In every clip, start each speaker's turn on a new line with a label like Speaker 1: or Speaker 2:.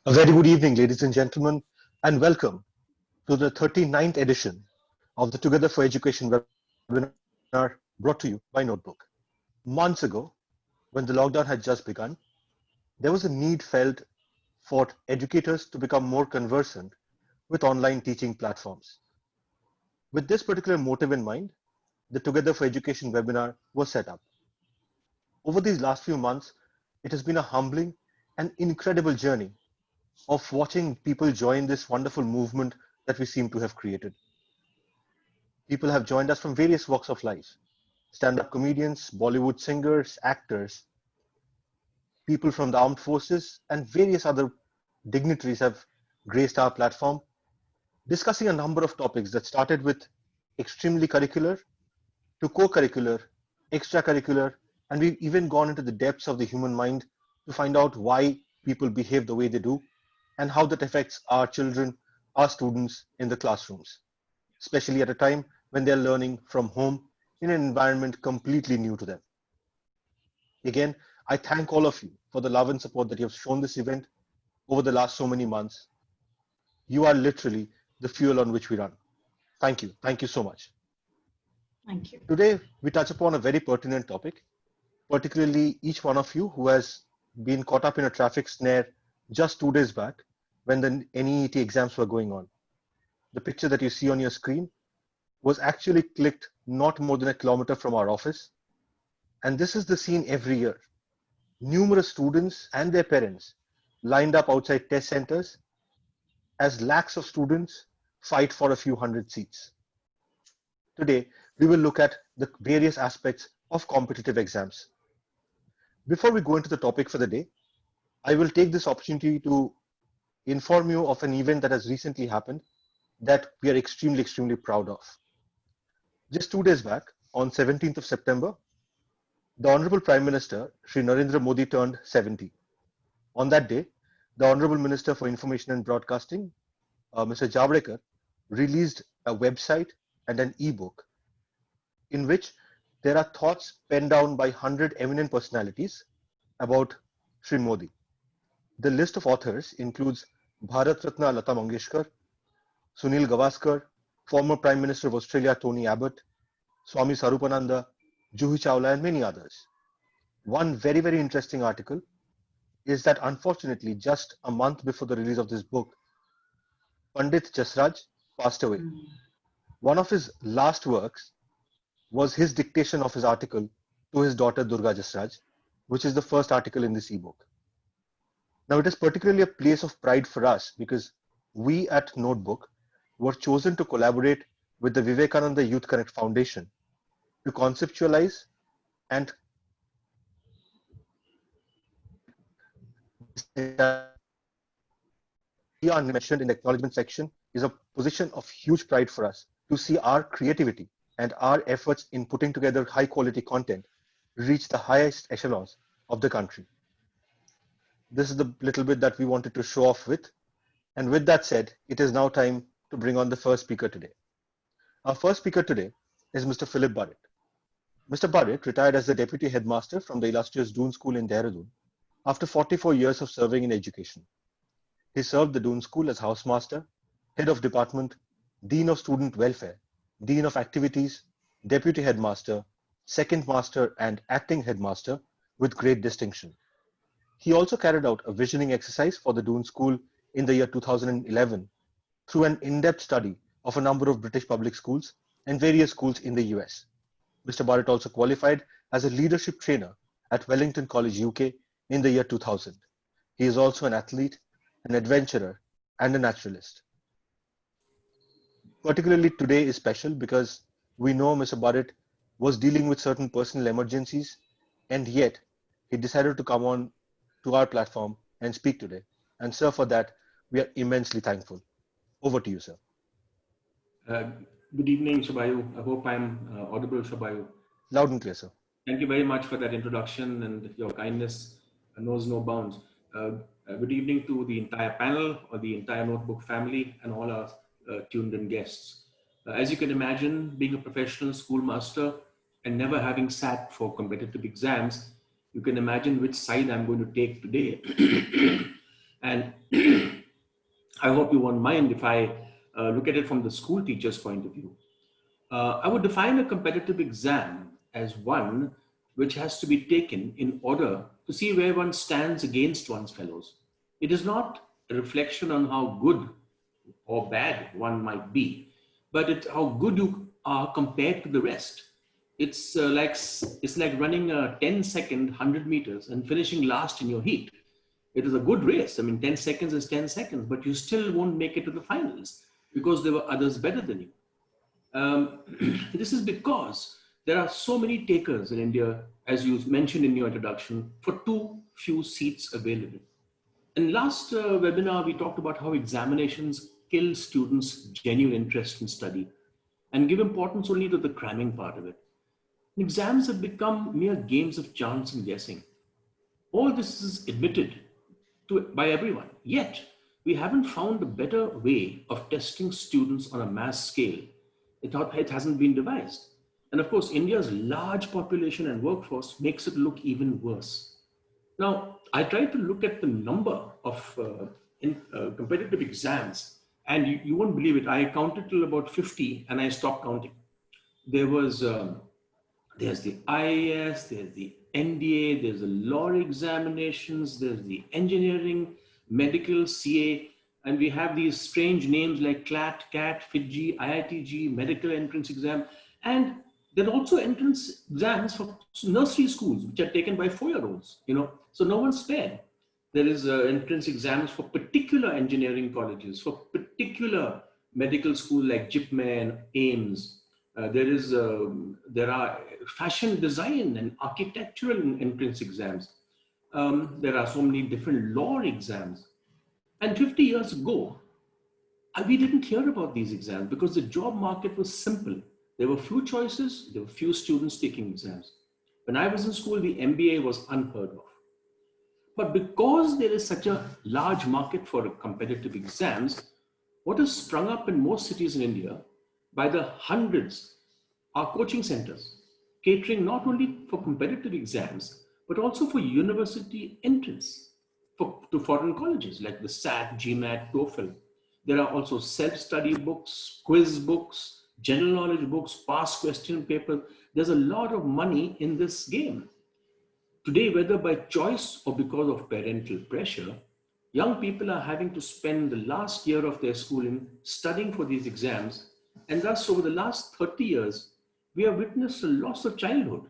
Speaker 1: A very good evening, ladies and gentlemen, and welcome to the 39th edition of the Together for Education webinar brought to you by Notebook. Months ago, when the lockdown had just begun, there was a need felt for educators to become more conversant with online teaching platforms. With this particular motive in mind, the Together for Education webinar was set up. Over these last few months, it has been a humbling and incredible journey of watching people join this wonderful movement that we seem to have created. People have joined us from various walks of life: stand-up comedians, Bollywood singers, actors, people from the armed forces, and various other dignitaries have graced our platform, discussing a number of topics that started with extremely curricular to co-curricular, extracurricular, and we've even gone into the depths of the human mind to find out why people behave the way they do and how that affects our children, our students in the classrooms, especially at a time when they're learning from home in an environment completely new to them. Again, I thank all of you for the love and support that you have shown this event over the last so many months. You are literally the fuel on which we run. Thank you. Thank you so much.
Speaker 2: Thank you.
Speaker 1: Today, we touch upon a very pertinent topic, particularly each one of you who has been caught up in a traffic snare just 2 days back when the NEET exams were going on. The picture that you see on your screen was actually clicked not more than a kilometer from our office. And this is the scene every year. Numerous students and their parents lined up outside test centers as lakhs of students fight for a few hundred seats. Today, we will look at the various aspects of competitive exams. Before we go into the topic for the day, I will take this opportunity to inform you of an event that has recently happened that we are extremely proud of. Just 2 days back, on 17th of September, the Honorable Prime Minister, Shri Narendra Modi, turned 70. On that day, the Honorable Minister for Information and Broadcasting, Mr. Javadekar, released a website and an e-book in which there are thoughts penned down by 100 eminent personalities about Shri Modi. The list of authors includes Bharat Ratna Lata Mangeshkar, Sunil Gavaskar, former Prime Minister of Australia Tony Abbott, Swami Sarupananda, Juhi Chawla, and many others. One very interesting article is that unfortunately, just a month before the release of this book, Pandit Jasraj passed away. One of his last works was his dictation of his article to his daughter Durga Jasraj, which is the first article in this ebook. Now, it is particularly a place of pride for us because we at Notebook were chosen to collaborate with the Vivekananda Youth Connect Foundation to conceptualize and we are mentioned in the acknowledgement section is a position of huge pride for us to see our creativity and our efforts in putting together high quality content reach the highest echelons of the country. This is the little bit that we wanted to show off with. And with that said, it is now time to bring on the first speaker today. Our first speaker today is Mr. Philip Barrett. Mr. Barrett retired as the Deputy Headmaster from the illustrious Doon School in Dehradun after 44 years of serving in education. He served the Doon School as Housemaster, Head of Department, Dean of Student Welfare, Dean of Activities, Deputy Headmaster, Second Master, and Acting Headmaster with great distinction. He also carried out a visioning exercise for the Doon School in the year 2011 through an in-depth study of a number of British public schools and various schools in the US. Mr. Barrett also qualified as a leadership trainer at Wellington College, UK in the year 2000. He is also an athlete, an adventurer, and a naturalist. Particularly today is special because we know Mr. Barrett was dealing with certain personal emergencies, and yet he decided to come on to our platform and speak today. And sir, for that, we are immensely thankful. Over to you, sir.
Speaker 3: Good evening, Shabayu. I hope I'm audible, Shabayu.
Speaker 1: Loud and clear, sir.
Speaker 3: Thank you very much for that introduction, and your kindness knows no bounds. Good evening to the entire panel or the entire Notebook family and all our tuned in guests. As you can imagine, being a professional schoolmaster and never having sat for competitive exams, you can imagine which side I'm going to take today. And I hope you won't mind if I look at it from the school teacher's point of view. I would define a competitive exam as one which has to be taken in order to see where one stands against one's fellows. It is not a reflection on how good or bad one might be, but it's how good you are compared to the rest. It's like running a 10-second 100 meters and finishing last in your heat. It is a good race. I mean, 10 seconds is 10 seconds, but you still won't make it to the finals because there were others better than you. This is because there are so many takers in India, as you mentioned in your introduction, for too few seats available. In last webinar, we talked about how examinations kill students' genuine interest in study and give importance only to the cramming part of it. Exams have become mere games of chance and guessing. All this is admitted by everyone. Yet, we haven't found a better way of testing students on a mass scale. It hasn't been devised. And of course, India's large population and workforce makes it look even worse. Now, I tried to look at the number of competitive exams, and you won't believe it. I counted till about 50 and I stopped counting. There's the IAS, there's the NDA, there's the law examinations, there's the engineering, medical, CA, and we have these strange names like CLAT, CAT, FITGI, IITG, medical entrance exam, and there are also entrance exams for nursery schools, which are taken by 4-year-olds, so no one's spared. There is entrance exams for particular engineering colleges, for particular medical schools like JIPME and AIMS. There are fashion design and architectural entrance exams. There are so many different law exams. And 50 years ago, we didn't hear about these exams because the job market was simple. There were few choices, there were few students taking exams. When I was in school, the MBA was unheard of. But because there is such a large market for competitive exams, what has sprung up in most cities in India by the hundreds are coaching centers, catering not only for competitive exams, but also for university entrance to foreign colleges like the SAT, GMAT, TOEFL. There are also self-study books, quiz books, general knowledge books, past question papers. There's a lot of money in this game. Today, whether by choice or because of parental pressure, young people are having to spend the last year of their schooling studying for these exams. And thus, over the last 30 years, we have witnessed a loss of childhood.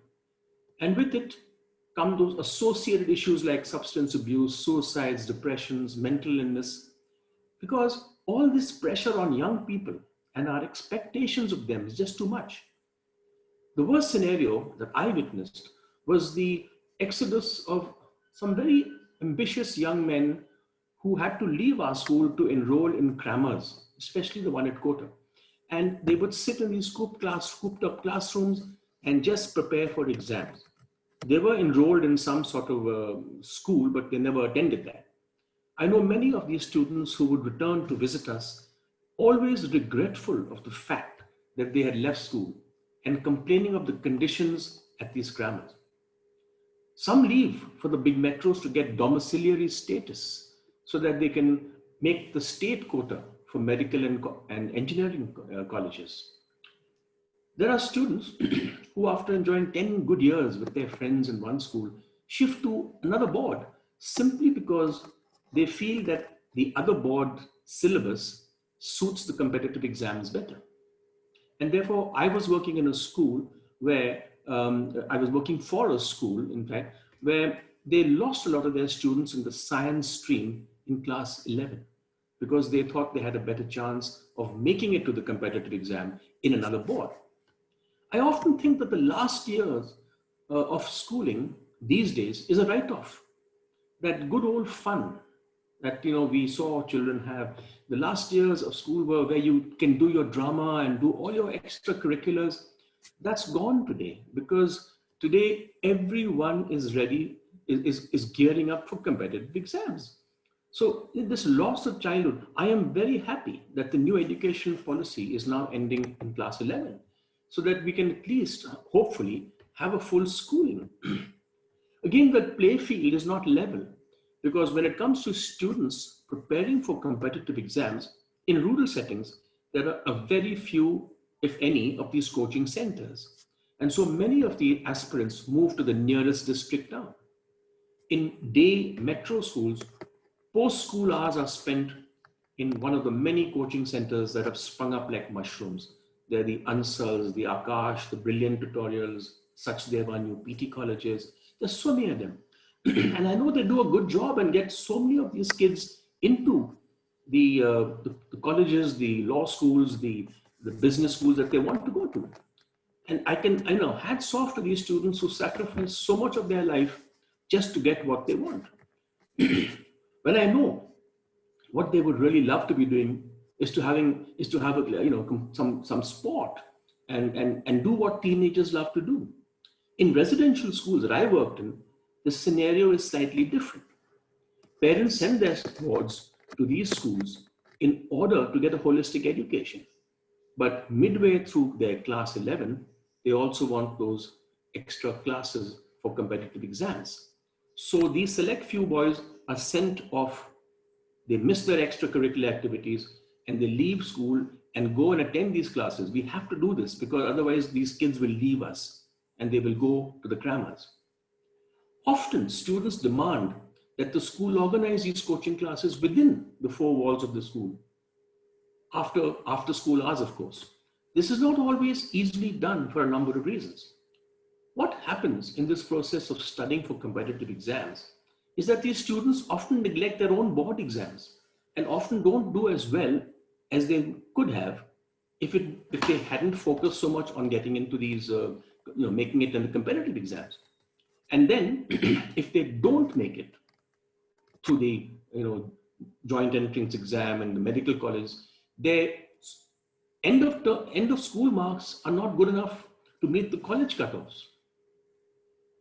Speaker 3: And with it come those associated issues like substance abuse, suicides, depressions, mental illness, because all this pressure on young people and our expectations of them is just too much. The worst scenario that I witnessed was the exodus of some very ambitious young men who had to leave our school to enroll in crammers, especially the one at Kota. And they would sit in these cooped up classrooms and just prepare for exams. They were enrolled in some sort of school, but they never attended that. I know many of these students who would return to visit us, always regretful of the fact that they had left school and complaining of the conditions at these crammers. Some leave for the big metros to get domiciliary status so that they can make the state quota for medical and engineering colleges. There are students who, after enjoying 10 good years with their friends in one school, shift to another board simply because they feel that the other board syllabus suits the competitive exams better. And therefore, I was working in a school where I was working for a school, in fact, where they lost a lot of their students in the science stream in class 11 because they thought they had a better chance of making it to the competitive exam in another board. I often think that the last years of schooling these days is a write-off. That good old fun that we saw children have. The last years of school were where you can do your drama and do all your extracurriculars. That's gone today because today everyone is ready, is gearing up for competitive exams. So in this loss of childhood, I am very happy that the new education policy is now ending in class 11 so that we can at least, hopefully, have a full schooling. Again, the play field is not level. Because when it comes to students preparing for competitive exams in rural settings, there are a very few, if any, of these coaching centers. And so many of the aspirants move to the nearest district town. In day metro schools, post-school hours are spent in one of the many coaching centers that have sprung up like mushrooms. They're the Ansals, the Akash, the Brilliant Tutorials, Sachdeva, new PT colleges. There's so many of them. And I know they do a good job and get so many of these kids into the colleges, the law schools, the business schools that they want to go to. And I know, hats off to these students who sacrifice so much of their life just to get what they want. When I know what they would really love to be doing is to have some sport and do what teenagers love to do. In residential schools that I worked in, the scenario is slightly different. Parents send their wards to these schools in order to get a holistic education. But midway through their class 11, they also want those extra classes for competitive exams. So these select few boys are sent off. They miss their extracurricular activities and they leave school and go and attend these classes. We have to do this because otherwise these kids will leave us and they will go to the crammers. Often students demand that the school organize these coaching classes within the four walls of the school. After school hours, of course. This is not always easily done for a number of reasons. What happens in this process of studying for competitive exams is that these students often neglect their own board exams and often don't do as well as they could have if they hadn't focused so much on getting into these, making it in the competitive exams. And then if they don't make it to the, joint entrance exam and the medical college, their end of school marks are not good enough to meet the college cutoffs.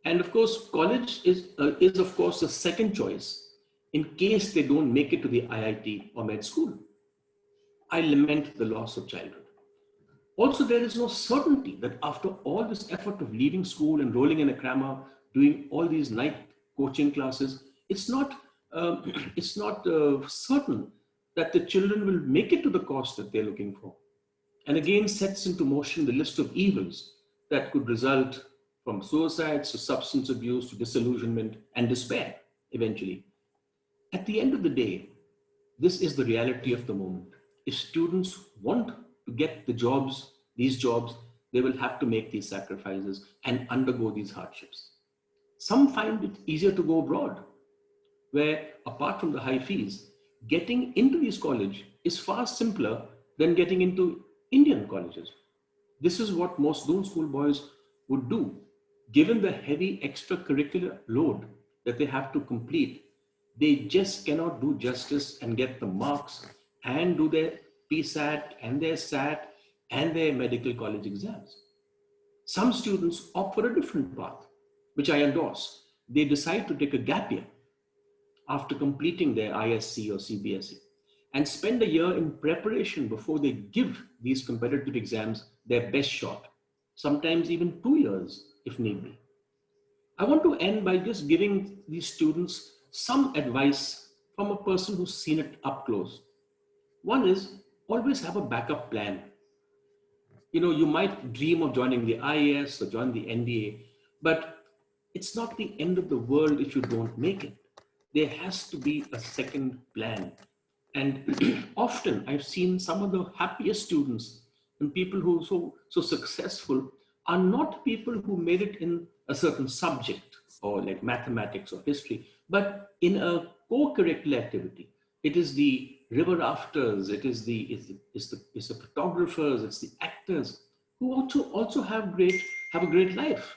Speaker 3: And of course, college is of course the second choice in case they don't make it to the IIT or med school. I lament the loss of childhood. Also, there is no certainty that after all this effort of leaving school, enrolling in a crammer, doing all these night coaching classes, it's not certain that the children will make it to the course that they're looking for. And again, sets into motion the list of evils that could result from suicides to substance abuse to disillusionment and despair eventually. At the end of the day, this is the reality of the moment. If students want to get these jobs, they will have to make these sacrifices and undergo these hardships. Some find it easier to go abroad, where apart from the high fees, getting into these colleges is far simpler than getting into Indian colleges. This is what most Doon school boys would do. Given the heavy extracurricular load that they have to complete, they just cannot do justice and get the marks and do their PSAT and their SAT and their medical college exams. Some students opt for a different path, which I endorse. They decide to take a gap year after completing their ISC or CBSE and spend a year in preparation before they give these competitive exams their best shot, sometimes even 2 years if need be. I want to end by just giving these students some advice from a person who's seen it up close. One is always have a backup plan. You might dream of joining the IAS or join the NDA, but it's not the end of the world if you don't make it. There has to be a second plan. And often I've seen some of the happiest students and people who are so successful are not people who made it in a certain subject or like mathematics or history, but in a co-curricular activity. It is the river rafters, it's the photographers, it's the actors who also have a great life.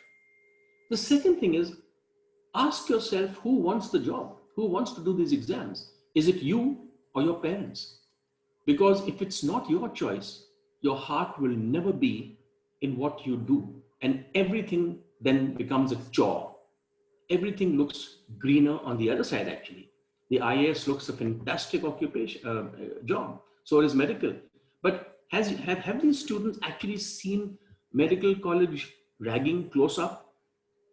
Speaker 3: The second thing is, ask yourself who wants the job, who wants to do these exams. Is it you or your parents? Because if it's not your choice, your heart will never be in what you do, and everything then becomes a chore. Everything looks greener on the other side actually. The IAS looks a fantastic job. So is medical. But have these students actually seen medical college ragging close up?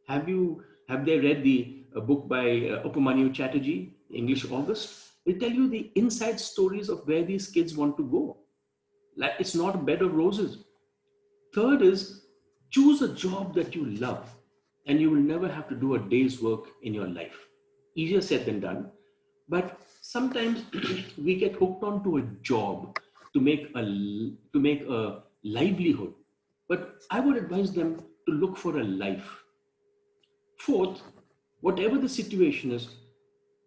Speaker 3: Have they read the book by Upamanyu Chatterjee, English August, will tell you the inside stories of where these kids want to go. Like it's not a bed of roses. Third is choose a job that you love and you will never have to do a day's work in your life. Easier said than done. But sometimes we get hooked onto a job to make a livelihood. But I would advise them to look for a life. Fourth, whatever the situation is,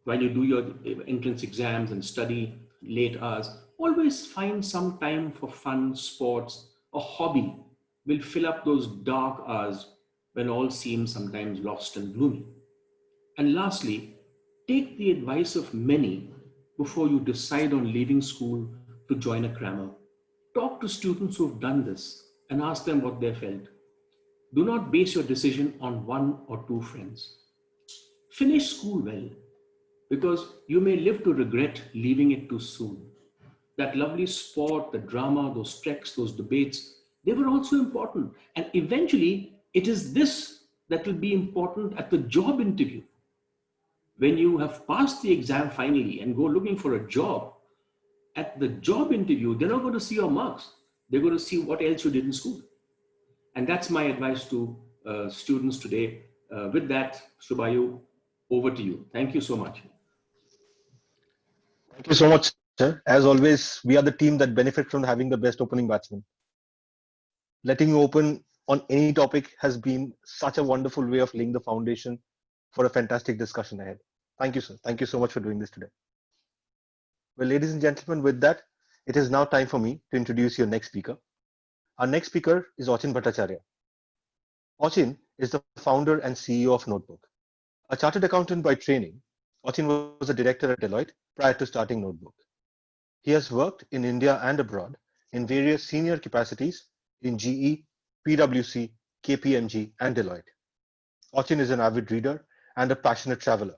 Speaker 3: while you do your entrance exams and study late hours, always find some time for fun, sports, a hobby will fill up those dark hours when all seems sometimes lost and gloomy. And lastly, take the advice of many before you decide on leaving school to join a crammer. Talk to students who have done this and ask them what they felt. Do not base your decision on one or two friends. Finish school well because you may live to regret leaving it too soon. That lovely sport, the drama, those treks, those debates, they were also important. And eventually, it is this that will be important at the job interview. When you have passed the exam finally and go looking for a job, at the job interview, they're not going to see your marks. They're going to see what else you did in school. And that's my advice to students today. With that, Shubhayu, over to you. Thank you so much.
Speaker 1: Thank you so much, sir. As always, we are the team that benefit from having the best opening batsman. Letting you open on any topic has been such a wonderful way of laying the foundation for a fantastic discussion ahead. Thank you, sir. Thank you so much for doing this today. Well, ladies and gentlemen, with that, it is now time for me to introduce your next speaker. Our next speaker is Achin Bhattacharya. Achin is the founder and CEO of Notebook. A chartered accountant by training, Achin was a director at Deloitte prior to starting Notebook. He has worked in India and abroad in various senior capacities in GE, PwC, KPMG, and Deloitte. Achin is an avid reader and a passionate traveler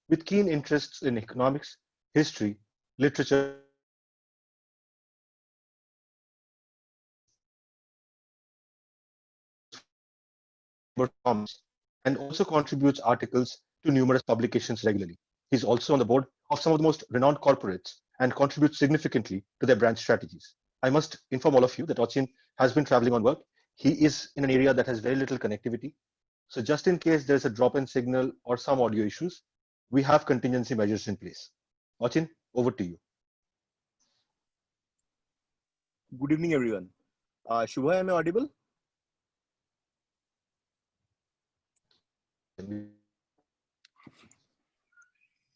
Speaker 1: with keen interests in economics, history, literature, and also contributes articles to numerous publications regularly. He's also on the board of some of the most renowned corporates and contributes significantly to their brand strategies. I must inform all of you that Achin has been traveling on work. He is in an area that has very little connectivity. So just in case there's a drop in signal or some audio issues, we have contingency measures in place. Achin, over to you.
Speaker 2: Good evening, everyone. Shubha, am I audible?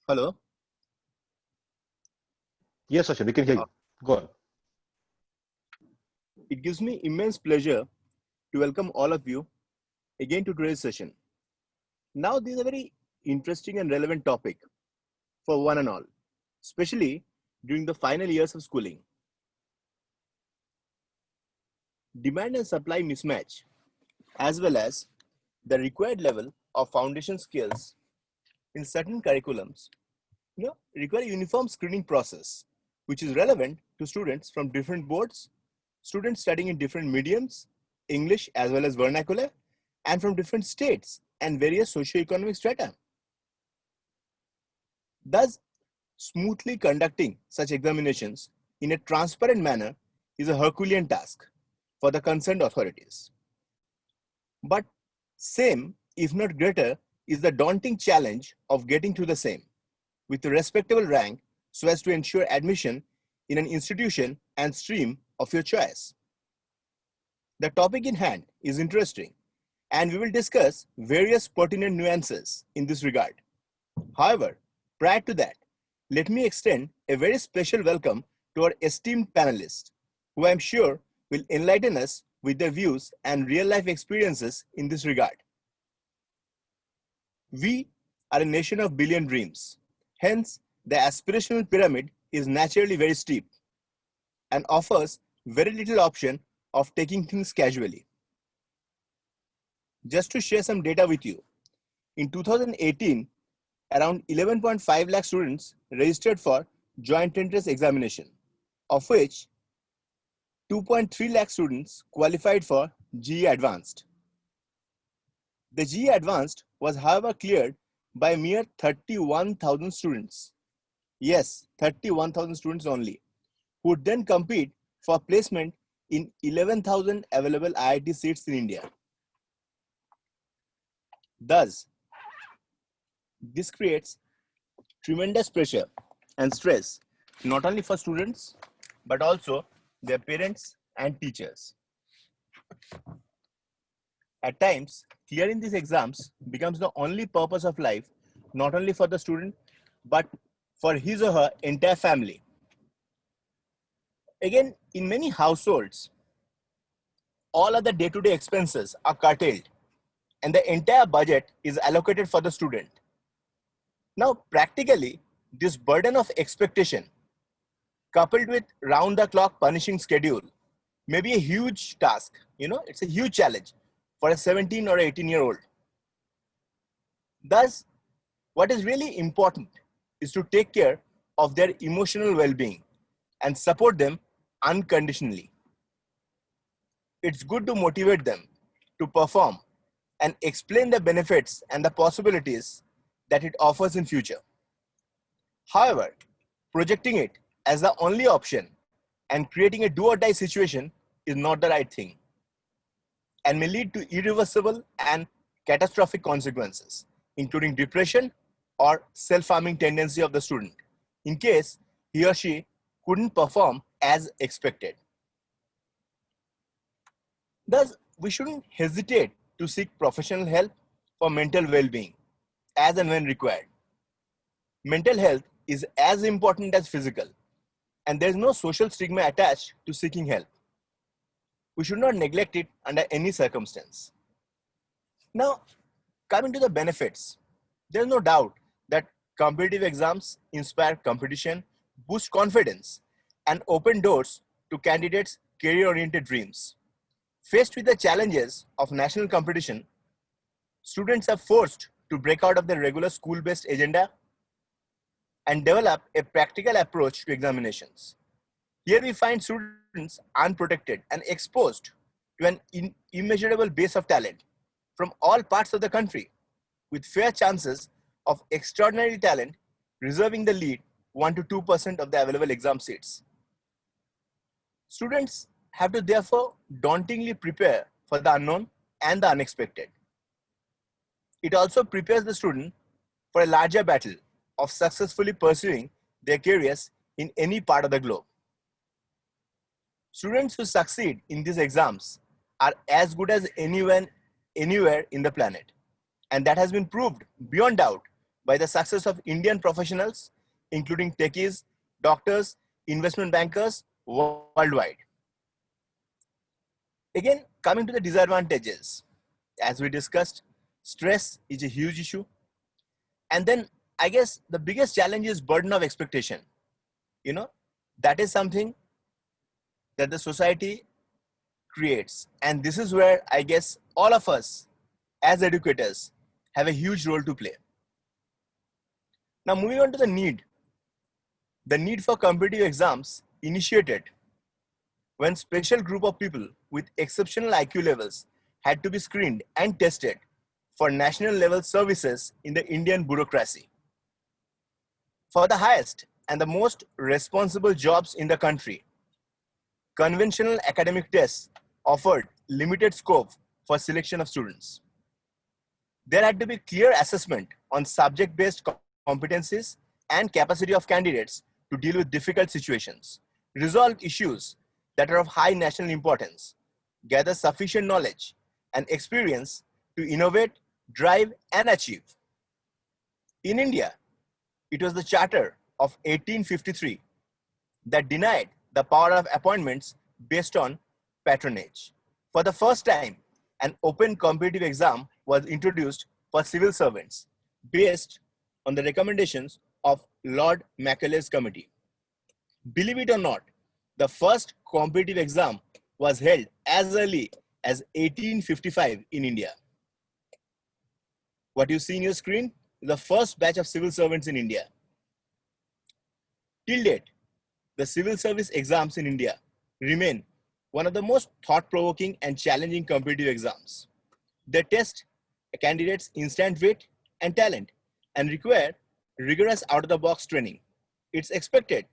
Speaker 2: Hello?
Speaker 1: Yes, Achin, we can hear you. Go on.
Speaker 2: It gives me immense pleasure to welcome all of you again to today's session. Now, this is a very interesting and relevant topic for one and all, especially during the final years of schooling. Demand and supply mismatch, as well as the required level of foundation skills in certain curriculums, require a uniform screening process, which is relevant to students from different boards, students studying in different mediums, English as well as vernacular, and from different states and various socio-economic strata. Thus, smoothly conducting such examinations in a transparent manner is a Herculean task for the concerned authorities. But same, if not greater, is the daunting challenge of getting through the same with a respectable rank so as to ensure admission in an institution and stream of your choice. The topic in hand is interesting, and we will discuss various pertinent nuances in this regard. However, prior to that, let me extend a very special welcome to our esteemed panelists, who I am sure will enlighten us with their views and real-life experiences in this regard. We are a nation of billion dreams. Hence, the aspirational pyramid is naturally very steep and offers very little option of taking things casually. Just to share some data with you, in 2018, around 11.5 lakh students registered for joint entrance examination, of which 2.3 lakh students qualified for GE Advanced. The GE Advanced was, however, cleared by mere 31,000 students Yes, 31,000 students only, who would then compete for placement in 11,000 available IIT seats in India. Thus, this creates tremendous pressure and stress, not only for students, but also their parents and teachers. At times, clearing these exams becomes the only purpose of life, not only for the student, but for his or her entire family. Again, in many households, all other day-to-day expenses are curtailed and the entire budget is allocated for the student. Now, practically, this burden of expectation coupled with round-the-clock punishing schedule may be a huge task. It's a huge challenge for a 17 or 18-year-old. Thus, what is really important is to take care of their emotional well-being and support them unconditionally. It's good to motivate them to perform and explain the benefits and the possibilities that it offers in future. However, projecting it as the only option and creating a do-or-die situation is not the right thing and may lead to irreversible and catastrophic consequences, including depression or self-harming tendency of the student in case he or she couldn't perform as expected. Thus, we shouldn't hesitate to seek professional help for mental well-being as and when required. Mental health is as important as physical, and there is no social stigma attached to seeking help. We should not neglect it under any circumstance. Now, coming to the benefits, there is no doubt that competitive exams inspire competition, boost confidence, and open doors to candidates' career-oriented dreams. Faced with the challenges of national competition, students are forced to break out of their regular school-based agenda and develop a practical approach to examinations. Here we find students unprotected and exposed to an immeasurable base of talent from all parts of the country, with fair chances of extraordinary talent reserving the lead 1 to 2% of the available exam seats. Students have to therefore dauntingly prepare for the unknown and the unexpected. It also prepares the student for a larger battle of successfully pursuing their careers in any part of the globe. Students who succeed in these exams are as good as anyone, anywhere in the planet. And that has been proved beyond doubt by the success of Indian professionals, including techies, doctors, investment bankers worldwide. Again, coming to the disadvantages, as we discussed, stress is a huge issue. And then I guess the biggest challenge is burden of expectation. That is something that the society creates. And this is where I guess all of us as educators have a huge role to play. Now moving on to the need. The need for competitive exams initiated when special group of people with exceptional IQ levels had to be screened and tested for national level services in the Indian bureaucracy. For the highest and the most responsible jobs in the country, conventional academic tests offered limited scope for selection of students. There had to be clear assessment on subject-based competencies and capacity of candidates to deal with difficult situations, resolve issues that are of high national importance, gather sufficient knowledge and experience to innovate, drive, and achieve. In India, it was the Charter of 1853 that denied the power of appointments based on patronage. For the first time, an open competitive exam was introduced for civil servants based on the recommendations of Lord Macaulay's committee. Believe it or not, the first competitive exam was held as early as 1855 in India. What you see in your screen is the first batch of civil servants in India. Till date, the civil service exams in India remain one of the most thought-provoking and challenging competitive exams. They test a candidate's instant wit and talent and require rigorous out-of-the-box training, it's expected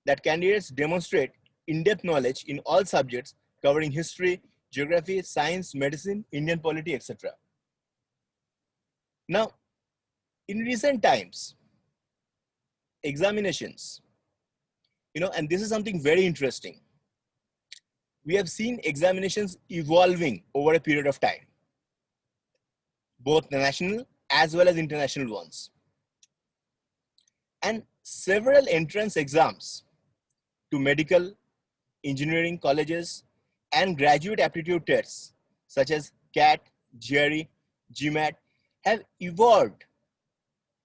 Speaker 2: that candidates demonstrate in-depth knowledge in all subjects covering history, geography, science, medicine, Indian polity, etc. Now, in recent times, examinations, and this is something very interesting. We have seen examinations evolving over a period of time, both national as well as international ones. And several entrance exams to medical, engineering colleges, and graduate aptitude tests such as CAT, GRE, GMAT have evolved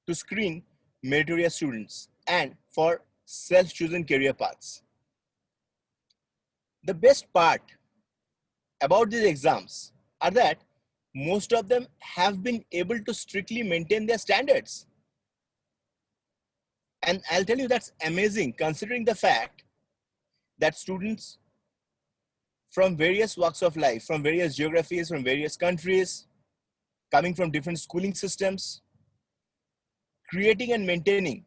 Speaker 2: to screen meritorious students and for self-chosen career paths. The best part about these exams are that most of them have been able to strictly maintain their standards. And I'll tell you, that's amazing considering the fact that students from various walks of life, from various geographies, from various countries, coming from different schooling systems, creating and maintaining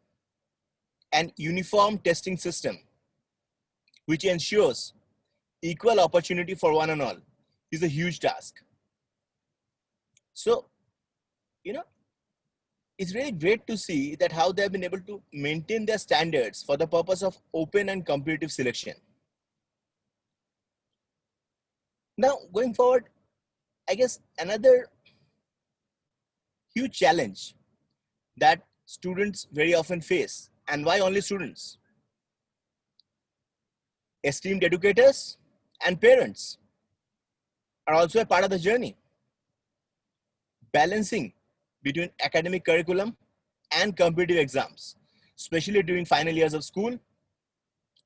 Speaker 2: an uniform testing system which ensures equal opportunity for one and all is a huge task. So, it's really great to see that how they have been able to maintain their standards for the purpose of open and competitive selection. Now, going forward, I guess another huge challenge that students very often face, and why only students? Esteemed educators and parents are also a part of the journey. Balancing between academic curriculum and competitive exams, especially during final years of school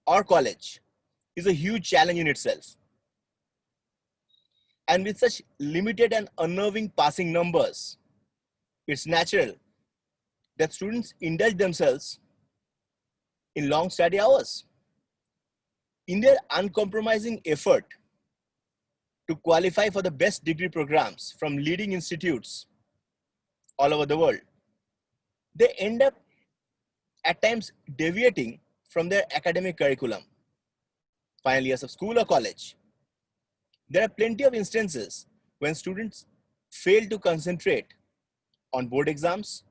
Speaker 2: or college, is a huge challenge in itself. And with such limited and unnerving passing numbers, it's natural that students indulge themselves in long study hours. In their uncompromising effort to qualify for the best degree programs from leading institutes all over the world, they end up at times deviating from their academic curriculum, final years of school or college. There are plenty of instances when students fail to concentrate on board exams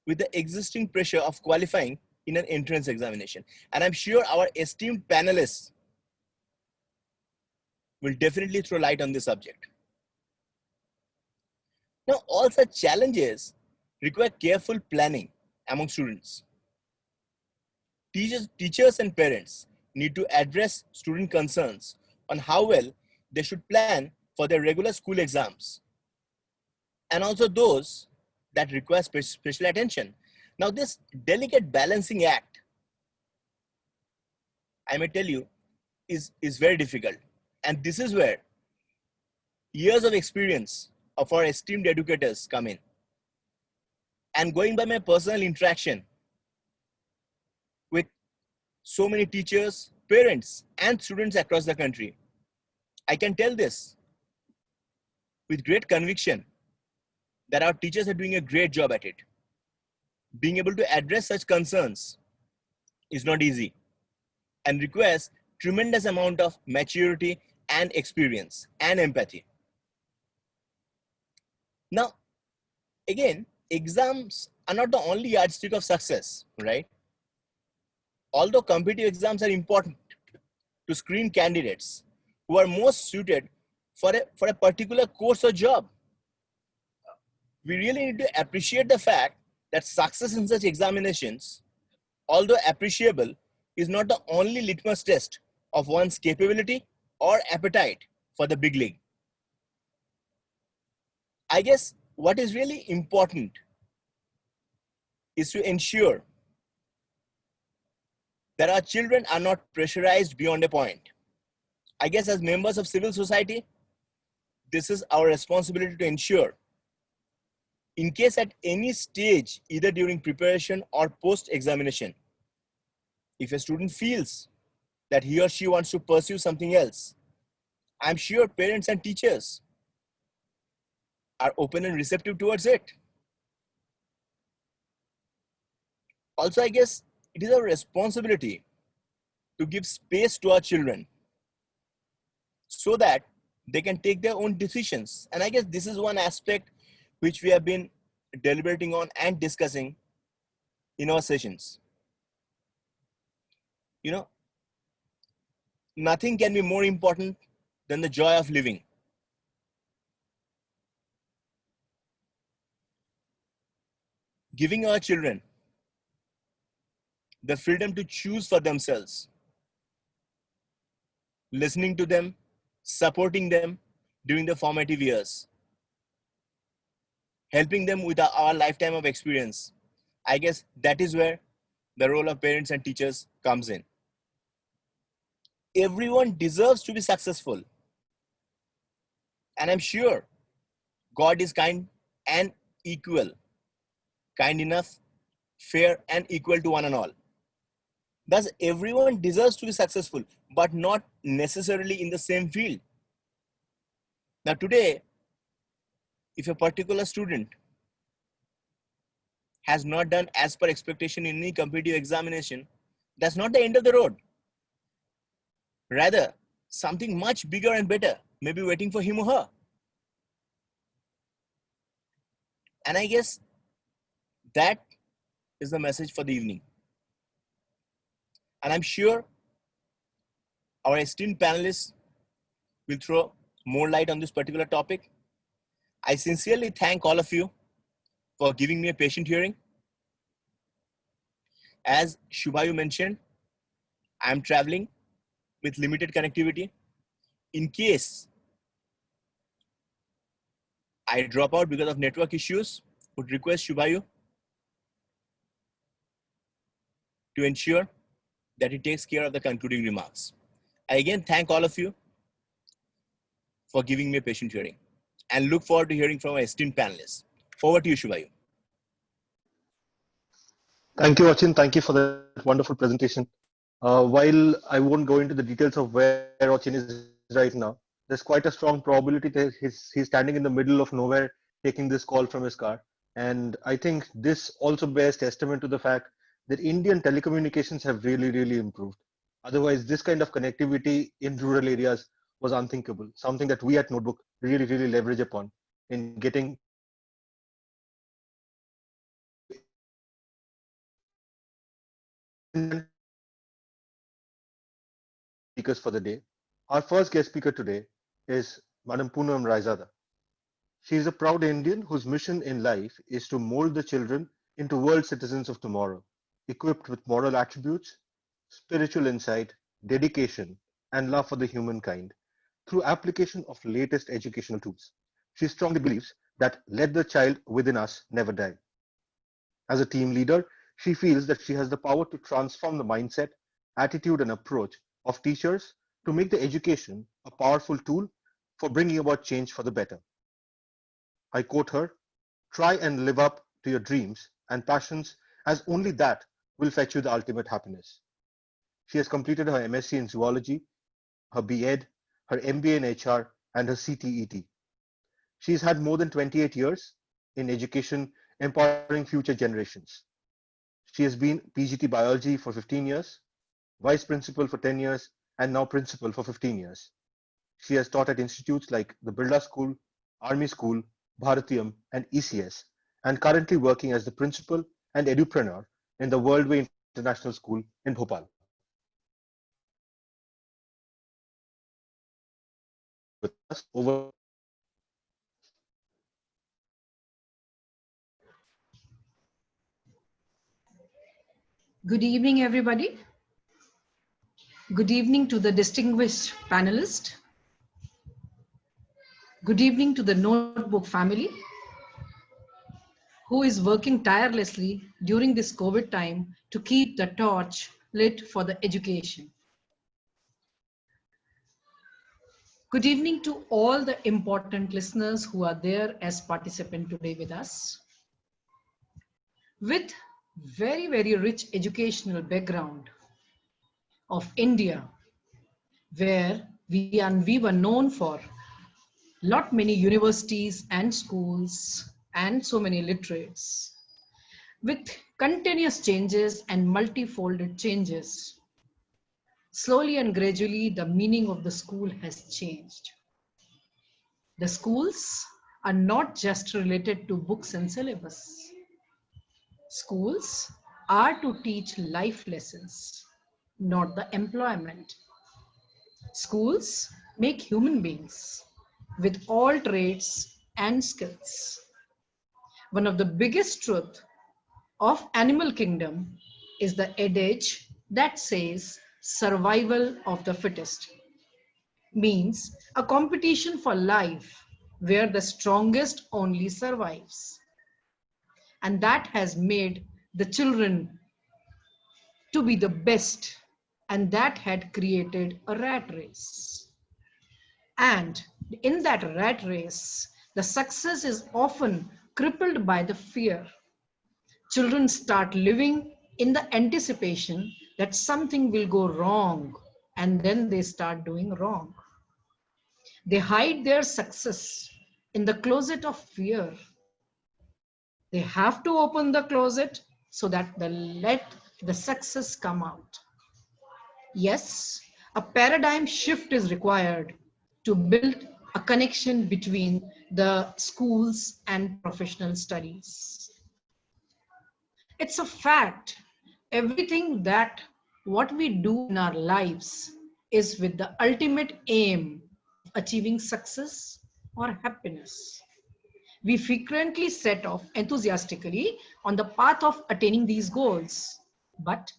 Speaker 2: with the existing pressure of qualifying in an entrance examination. And I'm sure our esteemed panelists will definitely throw light on this subject. Now, all such challenges require careful planning among students. Teachers and parents need to address student concerns on how well they should plan for their regular school exams, and also those that require special attention. Now, this delicate balancing act, I may tell you, is very difficult. And this is where years of experience of our esteemed educators come in. And going by my personal interaction with so many teachers, parents, and students across the country, I can tell this with great conviction that our teachers are doing a great job at it. Being able to address such concerns is not easy and requires tremendous amount of maturity and experience and empathy. Now, again, exams are not the only yardstick of success, right? Although competitive exams are important to screen candidates who are most suited for a particular course or job, we really need to appreciate the fact that success in such examinations, although appreciable, is not the only litmus test of one's capability or appetite for the big league. I guess what is really important is to ensure that our children are not pressurized beyond a point. I guess as members of civil society, this is our responsibility to ensure, in case at any stage, either during preparation or post-examination, if a student feels that he or she wants to pursue something else, I'm sure parents and teachers are open and receptive towards it. Also, I guess it is our responsibility to give space to our children so that they can take their own decisions. And I guess this is one aspect which we have been deliberating on and discussing in our sessions. You know, nothing can be more important than the joy of living. Giving our children the freedom to choose for themselves, listening to them, supporting them during the formative years, helping them with our lifetime of experience. I guess that is where the role of parents and teachers comes in. Everyone deserves to be successful. And I'm sure God is kind and equal, kind enough, fair and equal to one and all. Thus, everyone deserves to be successful, but not necessarily in the same field. Now today, if a particular student has not done as per expectation in any competitive examination, that's not the end of the road. Rather, something much bigger and better may be waiting for him or her. And I guess that is the message for the evening. And I'm sure our esteemed panelists will throw more light on this particular topic. I sincerely thank all of you for giving me a patient hearing. As Shubhayu mentioned, I'm traveling with limited connectivity. In case I drop out because of network issues, would request Shubhayu to ensure that he takes care of the concluding remarks. I again thank all of you for giving me a patient hearing and look forward to hearing from our esteemed panelists. Over to you, Shubhayu.
Speaker 1: Thank you, Achin. Thank you for that wonderful presentation. While I won't go into the details of where Achin is right now, there's quite a strong probability that he's standing in the middle of nowhere taking this call from his car. And I think this also bears testament to the fact that Indian telecommunications have really, really improved. Otherwise, this kind of connectivity in rural areas was unthinkable, something that we at Notebook really, really leverage upon in getting speakers for the day. Our first guest speaker today is Madam Poonam Raizada. She is a proud Indian whose mission in life is to mold the children into world citizens of tomorrow, equipped with moral attributes, spiritual insight, dedication, and love for the humankind through application of latest educational tools. She strongly believes that let the child within us never die. As a team leader, she feels that she has the power to transform the mindset, attitude, and approach of teachers to make the education a powerful tool for bringing about change for the better. I quote her, "Try and live up to your dreams and passions, as only that will fetch you the ultimate happiness." She has completed her MSc in zoology, her B.Ed, her MBA in HR, and her CTET. She's had more than 28 years in education, empowering future generations. She has been PGT Biology for 15 years, Vice Principal for 10 years, and now Principal for 15 years. She has taught at institutes like the Birla School, Army School, Bharatiyam, and ECS, and currently working as the Principal and Edupreneur in the Worldway International School in Bhopal. With us over.
Speaker 4: Good evening, everybody. Good evening to the distinguished panelists. Good evening to the Notebook family who is working tirelessly during this COVID time to keep the torch lit for the education. Good evening to all the important listeners who are there as participants today with us. With very, very rich educational background of India, where we were known for many universities and schools and so many literates. with continuous changes and multifolded changes. Slowly and gradually, the meaning of the school has changed. The schools are not just related to books and syllabus. Schools are to teach life lessons, not the employment. Schools make human beings with all traits and skills. One of the biggest truths of animal kingdom is the adage that says survival of the fittest, means a competition for life where the strongest only survives. And that has made the children to be the best, and that had created a rat race. And in that rat race, the success is often crippled by the fear. Children start living in the anticipation that something will go wrong, and then they start doing wrong. They hide their success in the closet of fear. They have to open the closet so that let the success come out. Yes, a paradigm shift is required to build a connection between the schools and professional studies. It's a fact. Everything that what we do in our lives is with the ultimate aim of achieving success or happiness. We frequently set off enthusiastically on the path of attaining these goals, but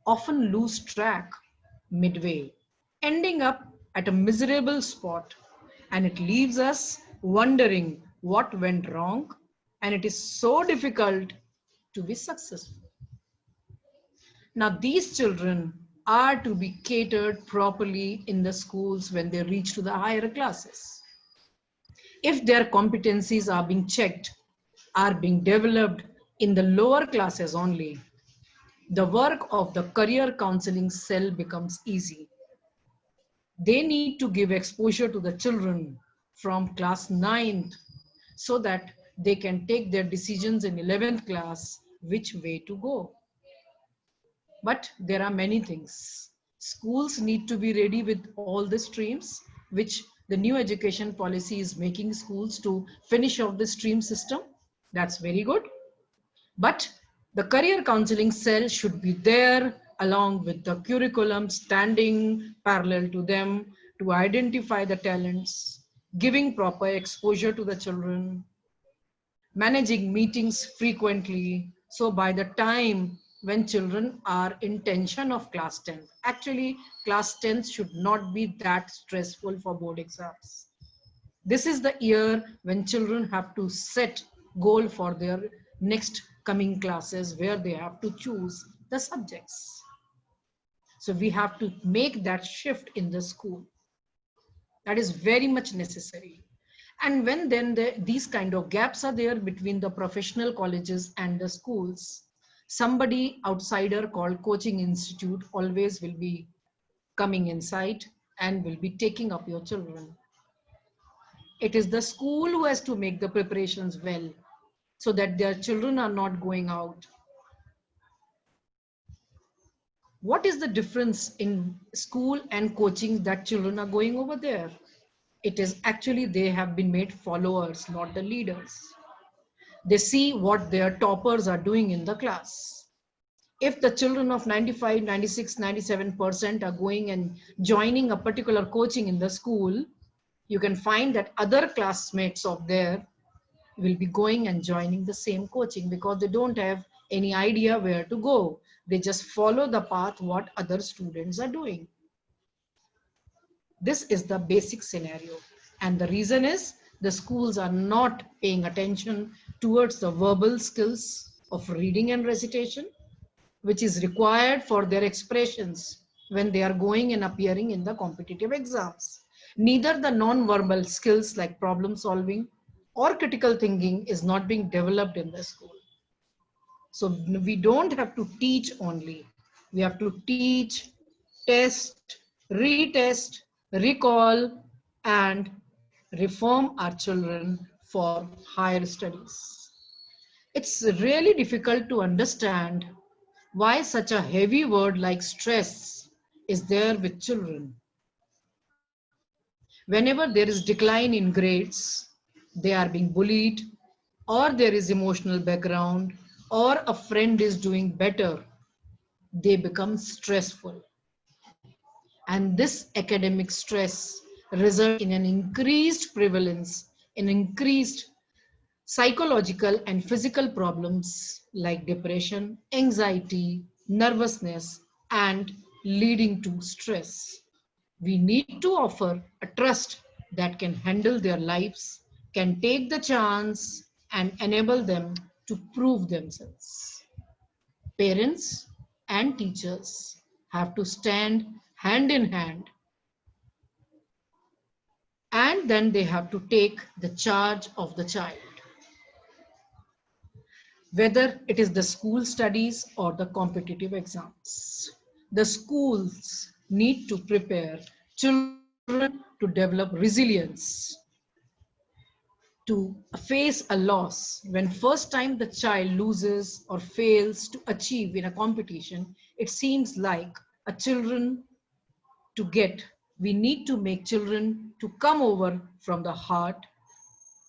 Speaker 4: often lose track midway, ending up at a miserable spot, and it leaves us wondering what went wrong, and it is so difficult to be successful. Now, these children are to be catered properly in the schools when they reach to the higher classes. If their competencies are being checked, are being developed in the lower classes only, the work of the career counseling cell becomes easy. They need to give exposure to the children from class 9th so that they can take their decisions in 11th class which way to go. But there are many things. Schools need to be ready with all the streams, which the new education policy is making schools to finish off the stream system. That's very good. But the career counseling cell should be there along with the curriculum standing parallel to them to identify the talents, giving proper exposure to the children, managing meetings frequently. So by the time when children are in tension of class 10th, actually class 10th should not be that stressful for board exams. This is the year when children have to set goal for their next coming classes where they have to choose the subjects. So we have to make that shift in the school. That is very much necessary. And when then these kind of gaps are there between the professional colleges and the schools, somebody outsider called coaching institute always will be coming inside and will be taking up your children. It is the school who has to make the preparations well so that their children are not going out. What is the difference in school and coaching that children are going over there? It is actually they have been made followers, not the leaders. They see what their toppers are doing in the class. If the children of 95, 96, 97% are going and joining a particular coaching in the school, you can find that other classmates of theirs will be going and joining the same coaching because they don't have any idea where to go. They just follow the path what other students are doing. This is the basic scenario. And the reason is the schools are not paying attention towards the verbal skills of reading and recitation, which is required for their expressions when they are going and appearing in the competitive exams. Neither the non-verbal skills like problem solving or critical thinking is not being developed in the school. So we don't have to teach only. We have to teach, test, retest, recall, and reform our children for higher studies. It's really difficult to understand why such a heavy word like stress is there with children. Whenever there is decline in grades, they are being bullied, or there is emotional background, or a friend is doing better, they become stressful. And this academic stress results in an increased prevalence, in increased psychological and physical problems like depression, anxiety, nervousness, and leading to stress. We need to offer a trust that can handle their lives, can take the chance, and enable them to prove themselves. Parents and teachers have to stand hand in hand, and then they have to take the charge of the child. Whether it is the school studies or the competitive exams, the schools need to prepare children to develop resilience, to face a loss. When first time the child loses or fails to achieve in a competition, it seems like a children to get. We need to make children to come over from the heart,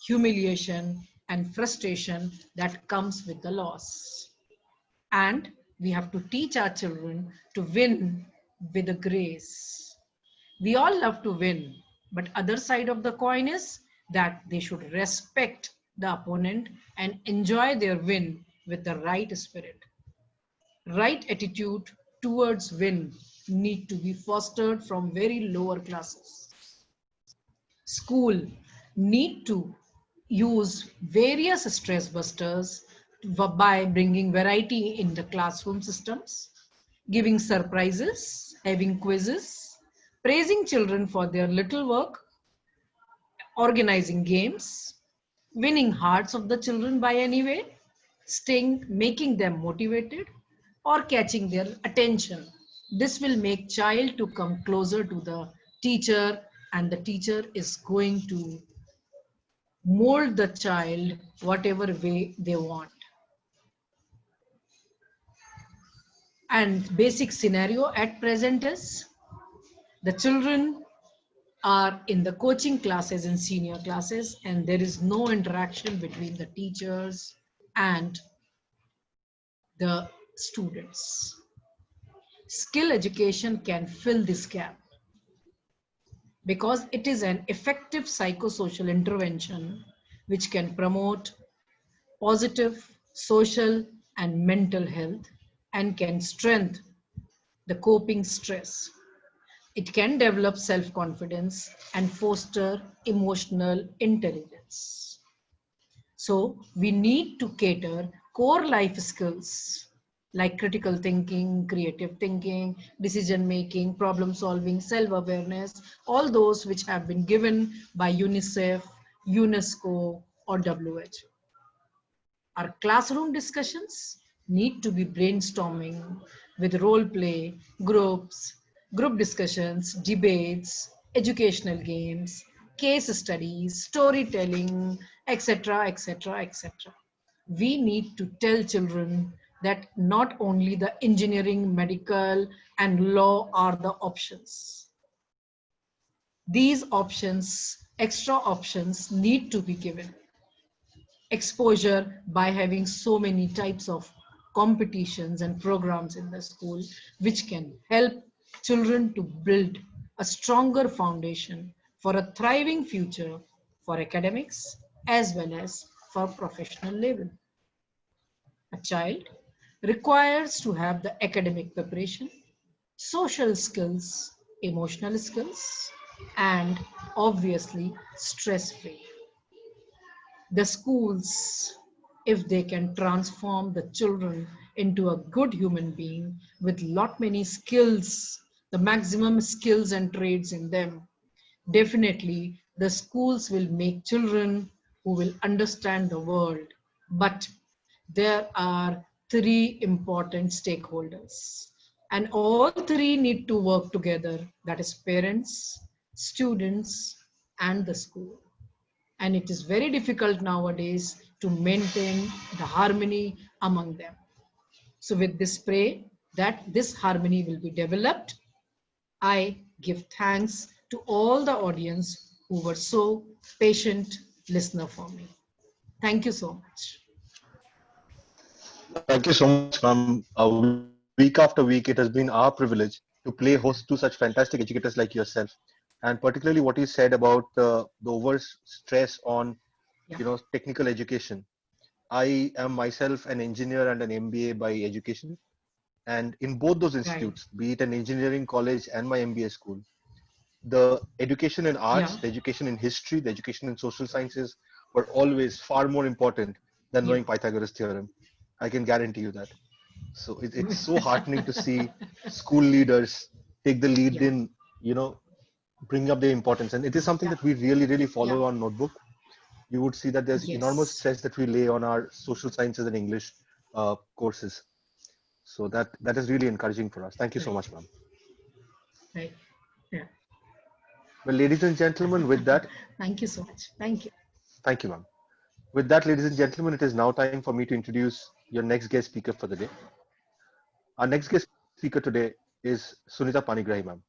Speaker 4: humiliation and frustration that comes with the loss. And we have to teach our children to win with a grace. We all love to win, but other side of the coin is that they should respect the opponent and enjoy their win with the right spirit. Right attitude towards win need to be fostered from very lower classes. School need to use various stress busters by bringing variety in the classroom systems, giving surprises, having quizzes, praising children for their little work, organizing games, winning hearts of the children by any way, staying, making them motivated, or catching their attention. This will make child to come closer to the teacher, and the teacher is going to mold the child whatever way they want. And basic scenario at present is the children are in the coaching classes and senior classes, and there is no interaction between the teachers and the students. Skill education can fill this gap because it is an effective psychosocial intervention which can promote positive social and mental health and can strengthen the coping stress. It can develop self-confidence and foster emotional intelligence. So we need to cater core life skills like critical thinking, creative thinking, decision making, problem solving, self-awareness, all those which have been given by UNICEF, UNESCO, or WHO. Our classroom discussions need to be brainstorming with role play, groups, group discussions, debates, educational games, case studies, storytelling, etc., etc., etc. We need to tell children that not only the engineering, medical, and law are the options. These options, extra options, need to be given. Exposure by having so many types of competitions and programs in the school, which can help children to build a stronger foundation for a thriving future for academics as well as for professional level. A child requires to have the academic preparation, social skills, emotional skills, and obviously stress-free. The schools, if they can transform the children into a good human being with lot many skills, the maximum skills and traits in them, definitely the schools will make children who will understand the world. But there are three important stakeholders, and all three need to work together. That is parents, students, and the school. And it is very difficult nowadays to maintain the harmony among them. So with this pray that this harmony will be developed, I give thanks to all the audience who were so patient listener for me. Thank you so much.
Speaker 1: Thank you so much, ma'am. Week after week, it has been our privilege to play host to such fantastic educators like yourself. And particularly what you said about the over stress on, technical education. I am myself an engineer and an MBA by education. And in both those
Speaker 4: Right.
Speaker 1: institutes, be it an engineering college and my MBA school, the education in arts,
Speaker 4: Yeah.
Speaker 1: the education in history, the education in social sciences were always far more important than
Speaker 4: Yeah.
Speaker 1: knowing Pythagoras theorem. I can guarantee you that. So it's so heartening to see school leaders take the lead
Speaker 4: Yeah.
Speaker 1: in, bringing up their importance. And it is something
Speaker 4: Yeah.
Speaker 1: that we really, really
Speaker 4: Yeah.
Speaker 1: follow on Notebook. You would see that there's enormous
Speaker 4: Yes.
Speaker 1: stress that we lay on our social sciences and English courses. So that is really encouraging for us. Thank you so
Speaker 4: Right.
Speaker 1: much, ma'am.
Speaker 4: Right. Yeah.
Speaker 1: Well, ladies and gentlemen, with that,
Speaker 4: Thank you so much. Thank you.
Speaker 1: thank you, ma'am. With that, ladies and gentlemen, it is now time for me to introduce your next guest speaker for the day. Our next guest speaker today is Sunita Panigrahi, ma'am.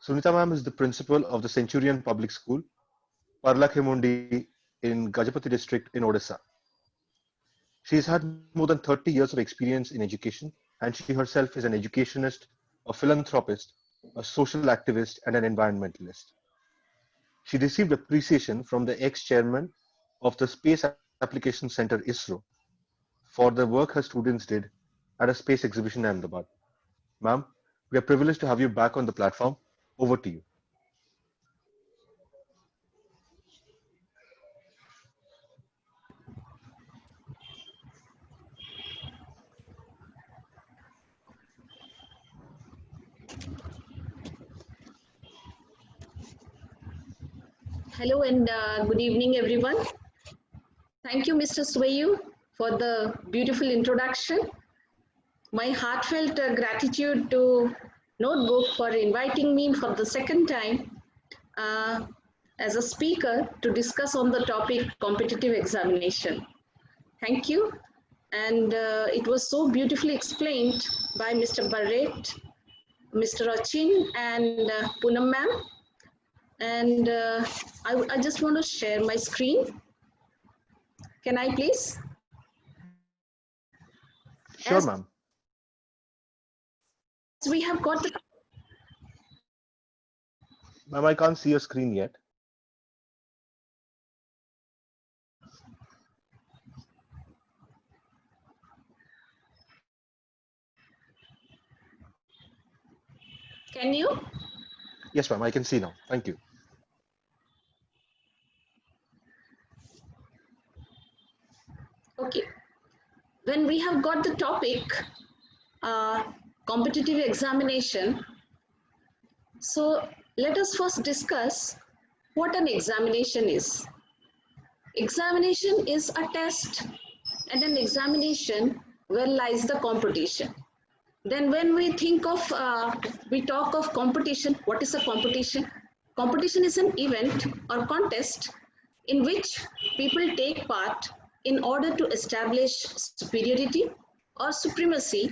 Speaker 1: Sunita ma'am is the principal of the Centurion Public School, Parlakhemundi in Gajapati district in Odisha. She has had more than 30 years of experience in education, and she herself is an educationist, a philanthropist, a social activist, and an environmentalist. She received appreciation from the ex-chairman of the Space Application Center ISRO for the work her students did at a space exhibition in Ahmedabad. Ma'am, we are privileged to have you back on the platform. Over to you.
Speaker 5: Hello and good evening, everyone. Thank you, Mr. Swayu, for the beautiful introduction. My heartfelt gratitude to Notebook for inviting me for the second time as a speaker to discuss on the topic competitive examination. Thank you. And it was so beautifully explained by Mr. Barrett, Mr. Achin, and Poonam ma'am. And I just want to share my screen. Can I please?
Speaker 1: Sure,
Speaker 5: As
Speaker 1: ma'am.
Speaker 5: we have got the,
Speaker 1: Ma'am, I can't see your screen yet.
Speaker 5: can you?
Speaker 1: Yes, ma'am, I can see now. Thank you.
Speaker 5: Okay. When we have got the topic, competitive examination, so let us first discuss what an examination is. Examination is a test, and an examination where lies the competition. Then when we think of, we talk of competition, what is a competition? Competition is an event or contest in which people take part in order to establish superiority or supremacy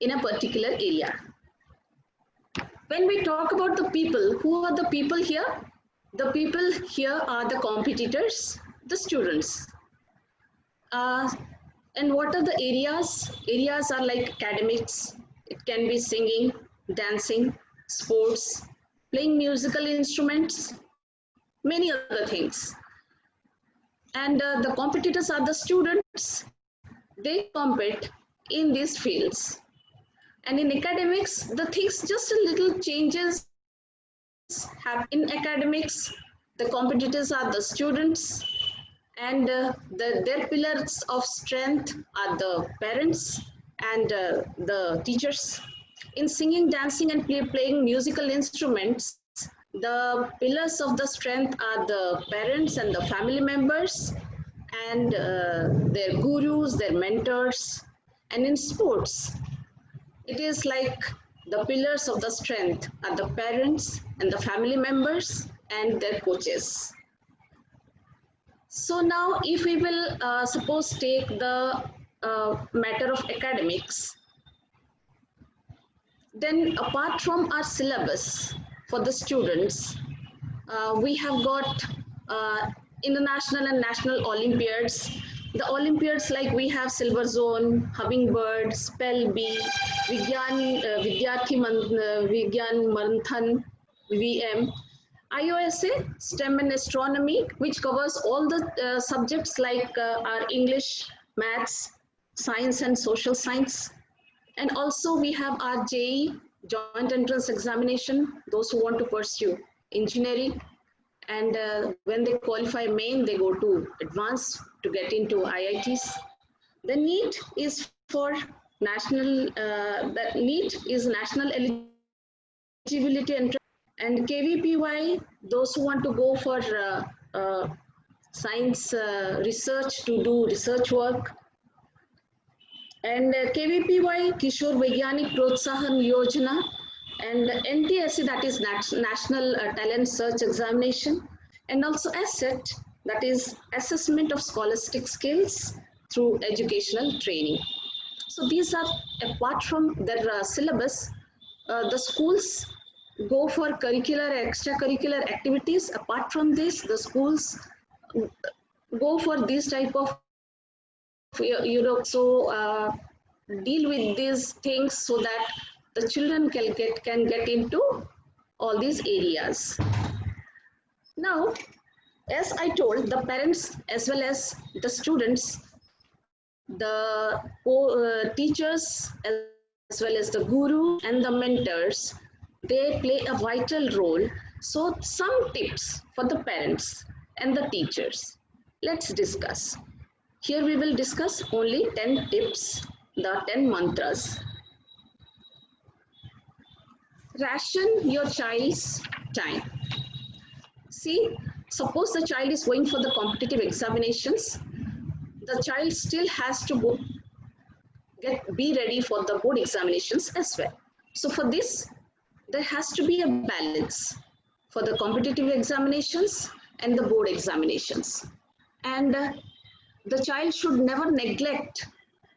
Speaker 5: in a particular area. When we talk about the people, who are the people here? The people here are the competitors, the students. And what are the areas? Areas are like academics. It can be singing, dancing, sports, playing musical instruments, many other things. And the competitors are the students. They compete in these fields. And in academics, the things just a little changes happen. In academics, the competitors are the students, and their pillars of strength are the parents and the teachers. In singing, dancing, and playing musical instruments, the pillars of the strength are the parents and the family members and their gurus, their mentors. And in sports, it is like the pillars of the strength are the parents and the family members and their coaches. So now if we will suppose take the matter of academics, then apart from our syllabus for the students, we have got international and national Olympiads. The Olympiads, like we have Silver Zone, Hummingbird, Spell Bee, Vigyan Manthan, VM, IOSA, STEM and Astronomy, which covers all the subjects like our English, Maths, Science and Social Science. And also we have our JEE, Joint Entrance Examination, those who want to pursue engineering. And when they qualify main, they go to advanced to get into IITs. The NEET is for national, that NEET is national eligibility entrance. And KVPY, those who want to go for science research to do research work. And KVPY, Kishore Vaigyanik Protsahan Yojana, and NTSE, that is National Talent Search Examination, and also ASSET, that is Assessment of Scholastic Skills through Educational Training. So these are, apart from their syllabus, the schools go for curricular, extracurricular activities. Apart from this, the schools go for these type of, so deal with these things so that the children can get into all these areas. Now, as I told, the parents as well as the students, the teachers as well as the guru and the mentors, they play a vital role. So some tips for the parents and the teachers. Let's discuss. Here we will discuss only 10 tips, the 10 mantras. Ration your child's time. See, suppose the child is going for the competitive examinations, the child still has to be ready for the board examinations as well. So for this, there has to be a balance for the competitive examinations and the board examinations. And the child should never neglect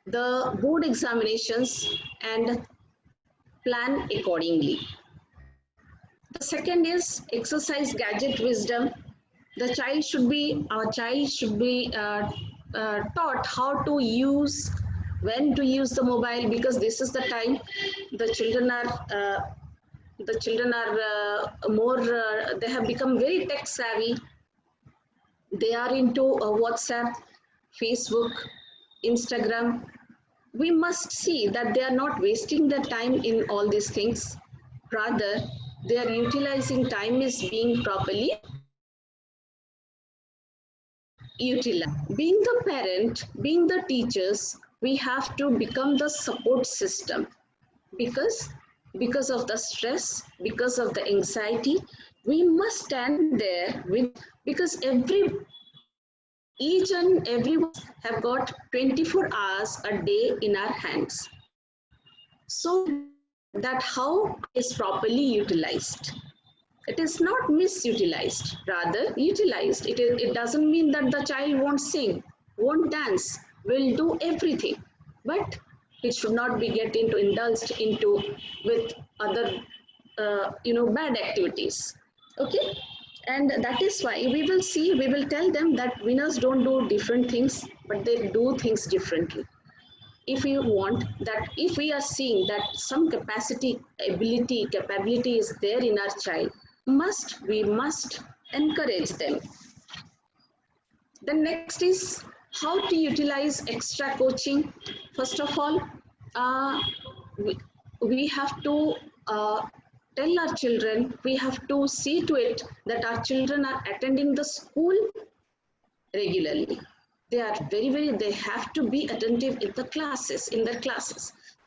Speaker 5: the board examinations and plan accordingly. The second is exercise gadget wisdom. Our child should be taught how to use, when to use the mobile, because this is the time the children are more, they have become very tech savvy. They are into WhatsApp, Facebook, Instagram. We must see that they are not wasting their time in all these things. Rather, they are utilizing time is being properly utilized. Being the parent, being the teachers, we have to become the support system because of the stress, because of the anxiety, we must stand there because each and everyone have got 24 hours a day in our hands. So that how is properly utilized. It is not misutilized, rather utilized. It doesn't mean that the child won't sing, won't dance, will do everything, but it should not be indulged into with other bad activities. Okay, and that is why we will tell them that winners don't do different things, but they do things differently. If we want that, if we are seeing that some capacity, capability is there in our child, we must encourage them. The next is how to utilize extra coaching. First of all, we have to tell our children, we have to see to it that our children are attending the school regularly. They are they have to be attentive in their classes.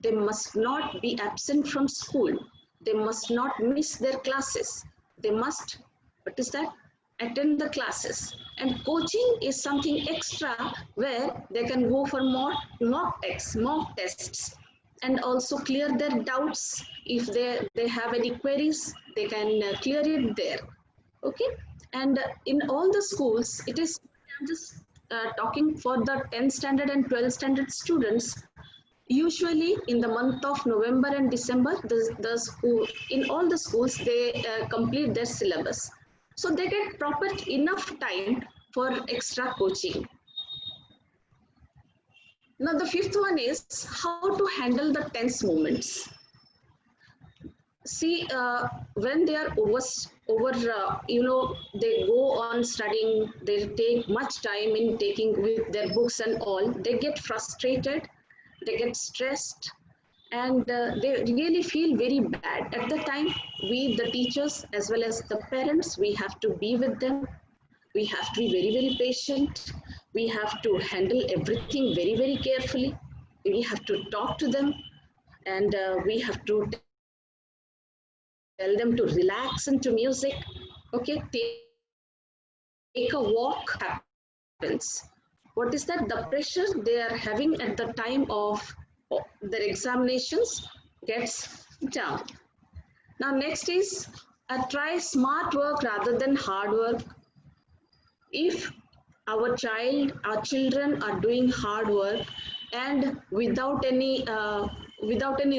Speaker 5: They must not be absent from school. They must not miss their classes. They must, attend the classes. And coaching is something extra where they can go for more mock tests, and also clear their doubts. If they have any queries, they can clear it there. Okay, and in all the schools, it is I'm just talking for the 10th standard and 12th standard students. Usually in the month of November and December, the school, in all the schools, they complete their syllabus. So they get proper enough time for extra coaching. Now the fifth one is how to handle the tense moments. See, when they are they go on studying, they take much time in taking with their books and all, they get frustrated, they get stressed, and they really feel very bad. At the time, we, the teachers, as well as the parents, we have to be with them. We have to be very, very patient. We have to handle everything very, very carefully. We have to talk to them, and we have to tell them to relax into music. Okay, take a walk happens. What is that? The pressure they are having at the time of their examinations gets down. Now next is try smart work rather than hard work. If our children are doing hard work and without any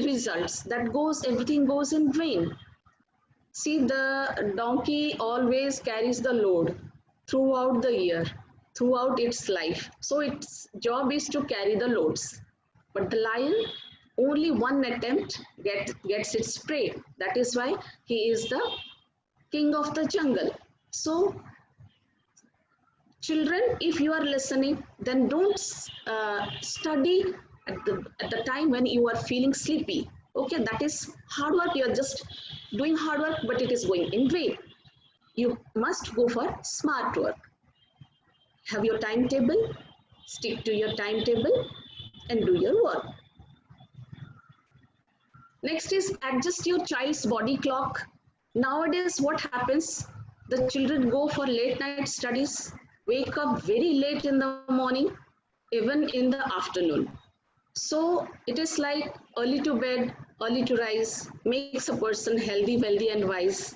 Speaker 5: results, everything goes in vain. See, the donkey always carries the load throughout the year, throughout its life. So its job is to carry the loads. But the lion, only one attempt gets its prey. That is why he is the king of the jungle. So children, if you are listening, then don't study at the time when you are feeling sleepy. Okay, that is hard work. You are just doing hard work, but it is going in vain. You must go for smart work. Have your timetable, stick to your timetable, and do your work. Next is adjust your child's body clock. Nowadays, what happens? The children go for late night studies, wake up very late in the morning, even in the afternoon. So it is like early to bed, early to rise, makes a person healthy, wealthy, and wise.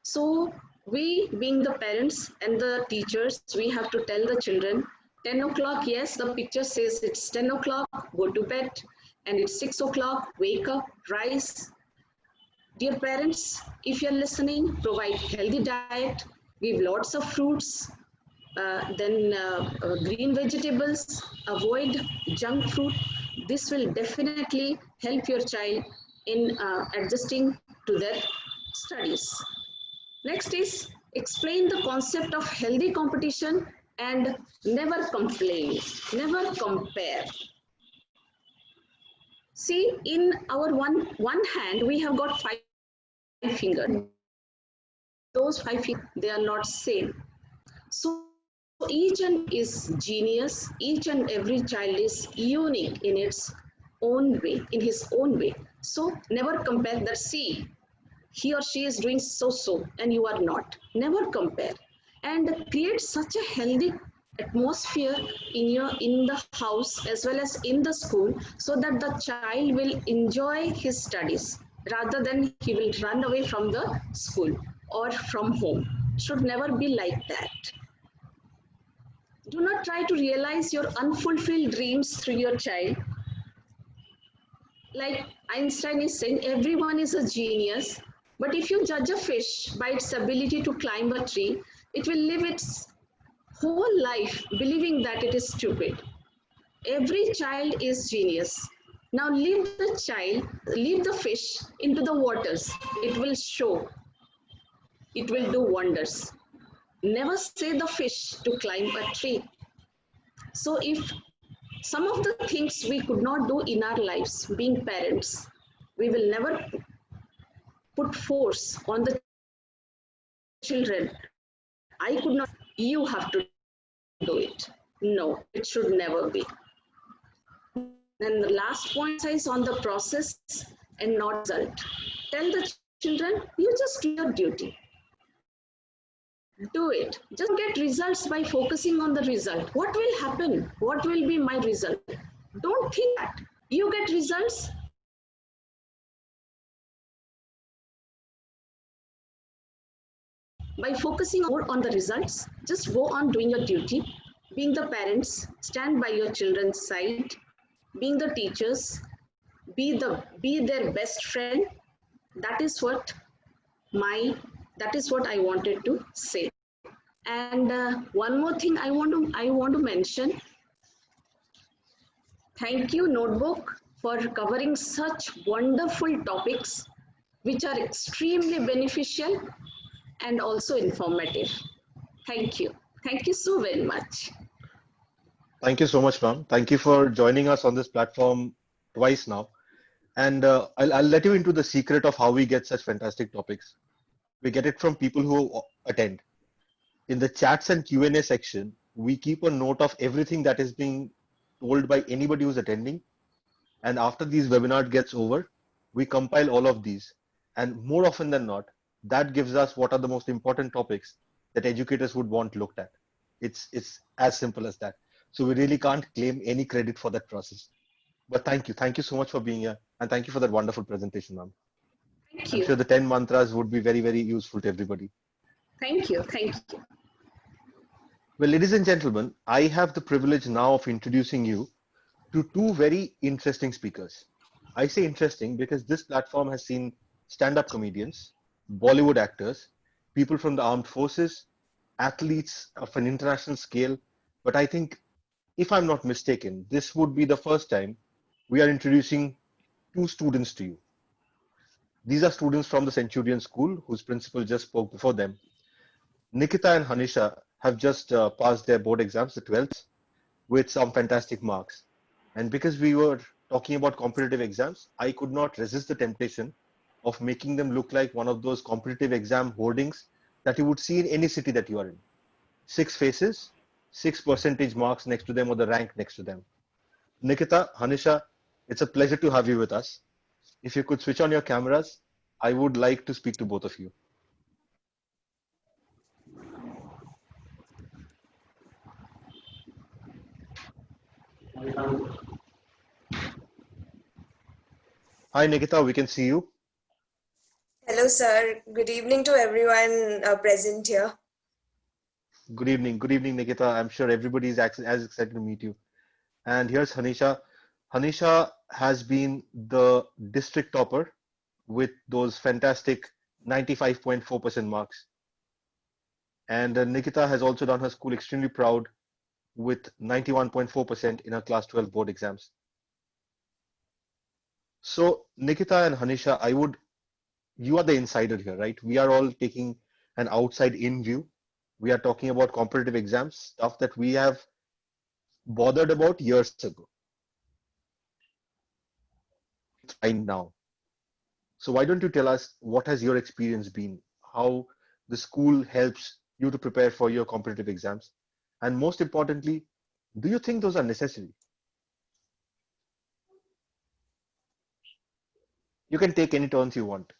Speaker 5: So we, being the parents and the teachers, we have to tell the children, 10 o'clock, yes, the picture says it's 10 o'clock, go to bed, and it's 6 o'clock, wake up, rise. Dear parents, if you're listening, provide healthy diet, give lots of fruits, green vegetables, avoid junk food. This will definitely help your child in adjusting to their studies. Next is explain the concept of healthy competition and never complain, never compare. See, in our one hand, we have got 5 fingers. Those 5 fingers, they are not same. So each and is genius. Each and every child is unique in its own way, in his own way. So never compare that. See, he or she is doing so, and you are not. Never compare, and create such a healthy atmosphere in the house as well as in the school, so that the child will enjoy his studies rather than he will run away from the school or from home. Should never be like that. Do not try to realize your unfulfilled dreams through your child. Like Einstein is saying, everyone is a genius, but if you judge a fish by its ability to climb a tree, it will live its whole life believing that it is stupid. Every child is genius. Now leave the fish into the waters. It will show. It will do wonders. Never say the fish to climb a tree. So if some of the things we could not do in our lives, being parents, we will never put force on the children. I could not, you have to do it. No, it should never be. And the last point is on the process and not result. Tell the children, you just do your duty. Do it. Just get results by focusing on the result. What will happen? What will be my result? Don't think that. You get results. By focusing more on the results, just go on doing your duty. being the parents, stand by your children's side, being the teachers, be their best friend. That is what my that is what I wanted to say. And one more thing I want to mention. Thank you, Notebook, for covering such wonderful topics which are extremely beneficial and also informative. Thank you. Thank you so very much.
Speaker 1: Thank you so much, ma'am. Thank you for joining us on this platform twice now. And I'll let you into the secret of how we get such fantastic topics. We get it from people who attend. In the chats and Q&A section, we keep a note of everything that is being told by anybody who's attending. And after these webinar gets over, we compile all of these. And more often than not, that gives us what are the most important topics that educators would want looked at. It's as simple as that. So we really can't claim any credit for that process. But thank you. Thank you so much for being here. And thank you for that wonderful presentation, ma'am.
Speaker 5: Thank
Speaker 1: I'm
Speaker 5: you.
Speaker 1: sure the 10 mantras would be very, very useful to everybody.
Speaker 5: Thank you. Thank you.
Speaker 1: Well, ladies and gentlemen, I have the privilege now of introducing you to two very interesting speakers. I say interesting because this platform has seen stand-up comedians, Bollywood actors, people from the armed forces, athletes of an international scale. But I think, if I'm not mistaken, this would be the first time we are introducing two students to you. These are students from the Centurion School, whose principal just spoke before them. Nikita and Hanisha have just passed their board exams, the 12th, with some fantastic marks. And because we were talking about competitive exams, I could not resist the temptation of making them look like one of those competitive exam hoardings that you would see in any city that you are in. 6 faces, 6 percentage marks next to them or the rank next to them. Nikita, Hanisha, it's a pleasure to have you with us. If you could switch on your cameras, I would like to speak to both of you. Hi, Nikita, we can see you.
Speaker 6: Hello, sir. Good evening to everyone present here.
Speaker 1: Good evening. Good evening, Nikita. I'm sure everybody is as excited to meet you. And here's Hanisha. Hanisha has been the district topper with those fantastic 95.4% marks. And Nikita has also done her school extremely proud with 91.4% in her class 12 board exams. So Nikita and Hanisha, you are the insider here, right? We are all taking an outside in view. We are talking about competitive exams, stuff that we have bothered about years ago. It's fine now. So why don't you tell us what has your experience been? How the school helps you to prepare for your competitive exams? And most importantly, do you think those are necessary? You can take any turns you want.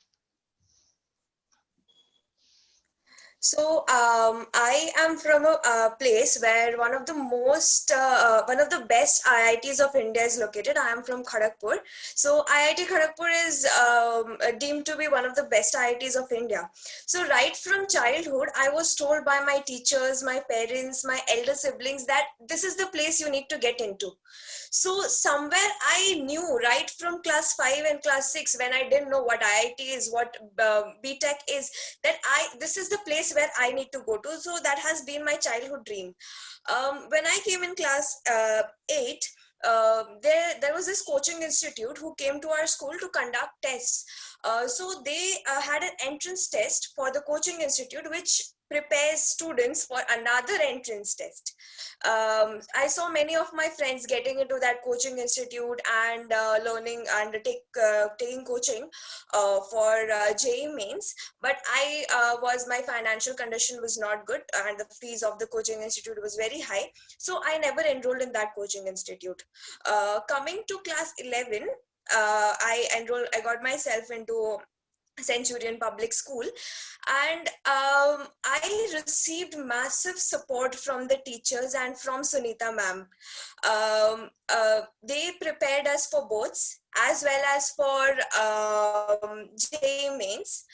Speaker 6: So I am from a place where one of the best IITs of India is located. I am from Kharagpur. So IIT Kharagpur is deemed to be one of the best IITs of India. So right from childhood, I was told by my teachers, my parents, my elder siblings that this is the place you need to get into. So somewhere I knew right from class 5 and class 6 when I didn't know what IIT is, what BTech is, that this is the place where I need to go to. So that has been my childhood dream. When I came in class 8, there was this coaching institute who came to our school to conduct tests. So they had an entrance test for the coaching institute, which prepares students for another entrance test. I saw many of my friends getting into that coaching institute and learning and taking coaching for JEE mains. But my financial condition was not good and the fees of the coaching institute was very high. So I never enrolled in that coaching institute. Coming to class 11, I got myself into Centurion Public School, and I received massive support from the teachers and from Sunita ma'am. They prepared us for boards as well as for JEE mains.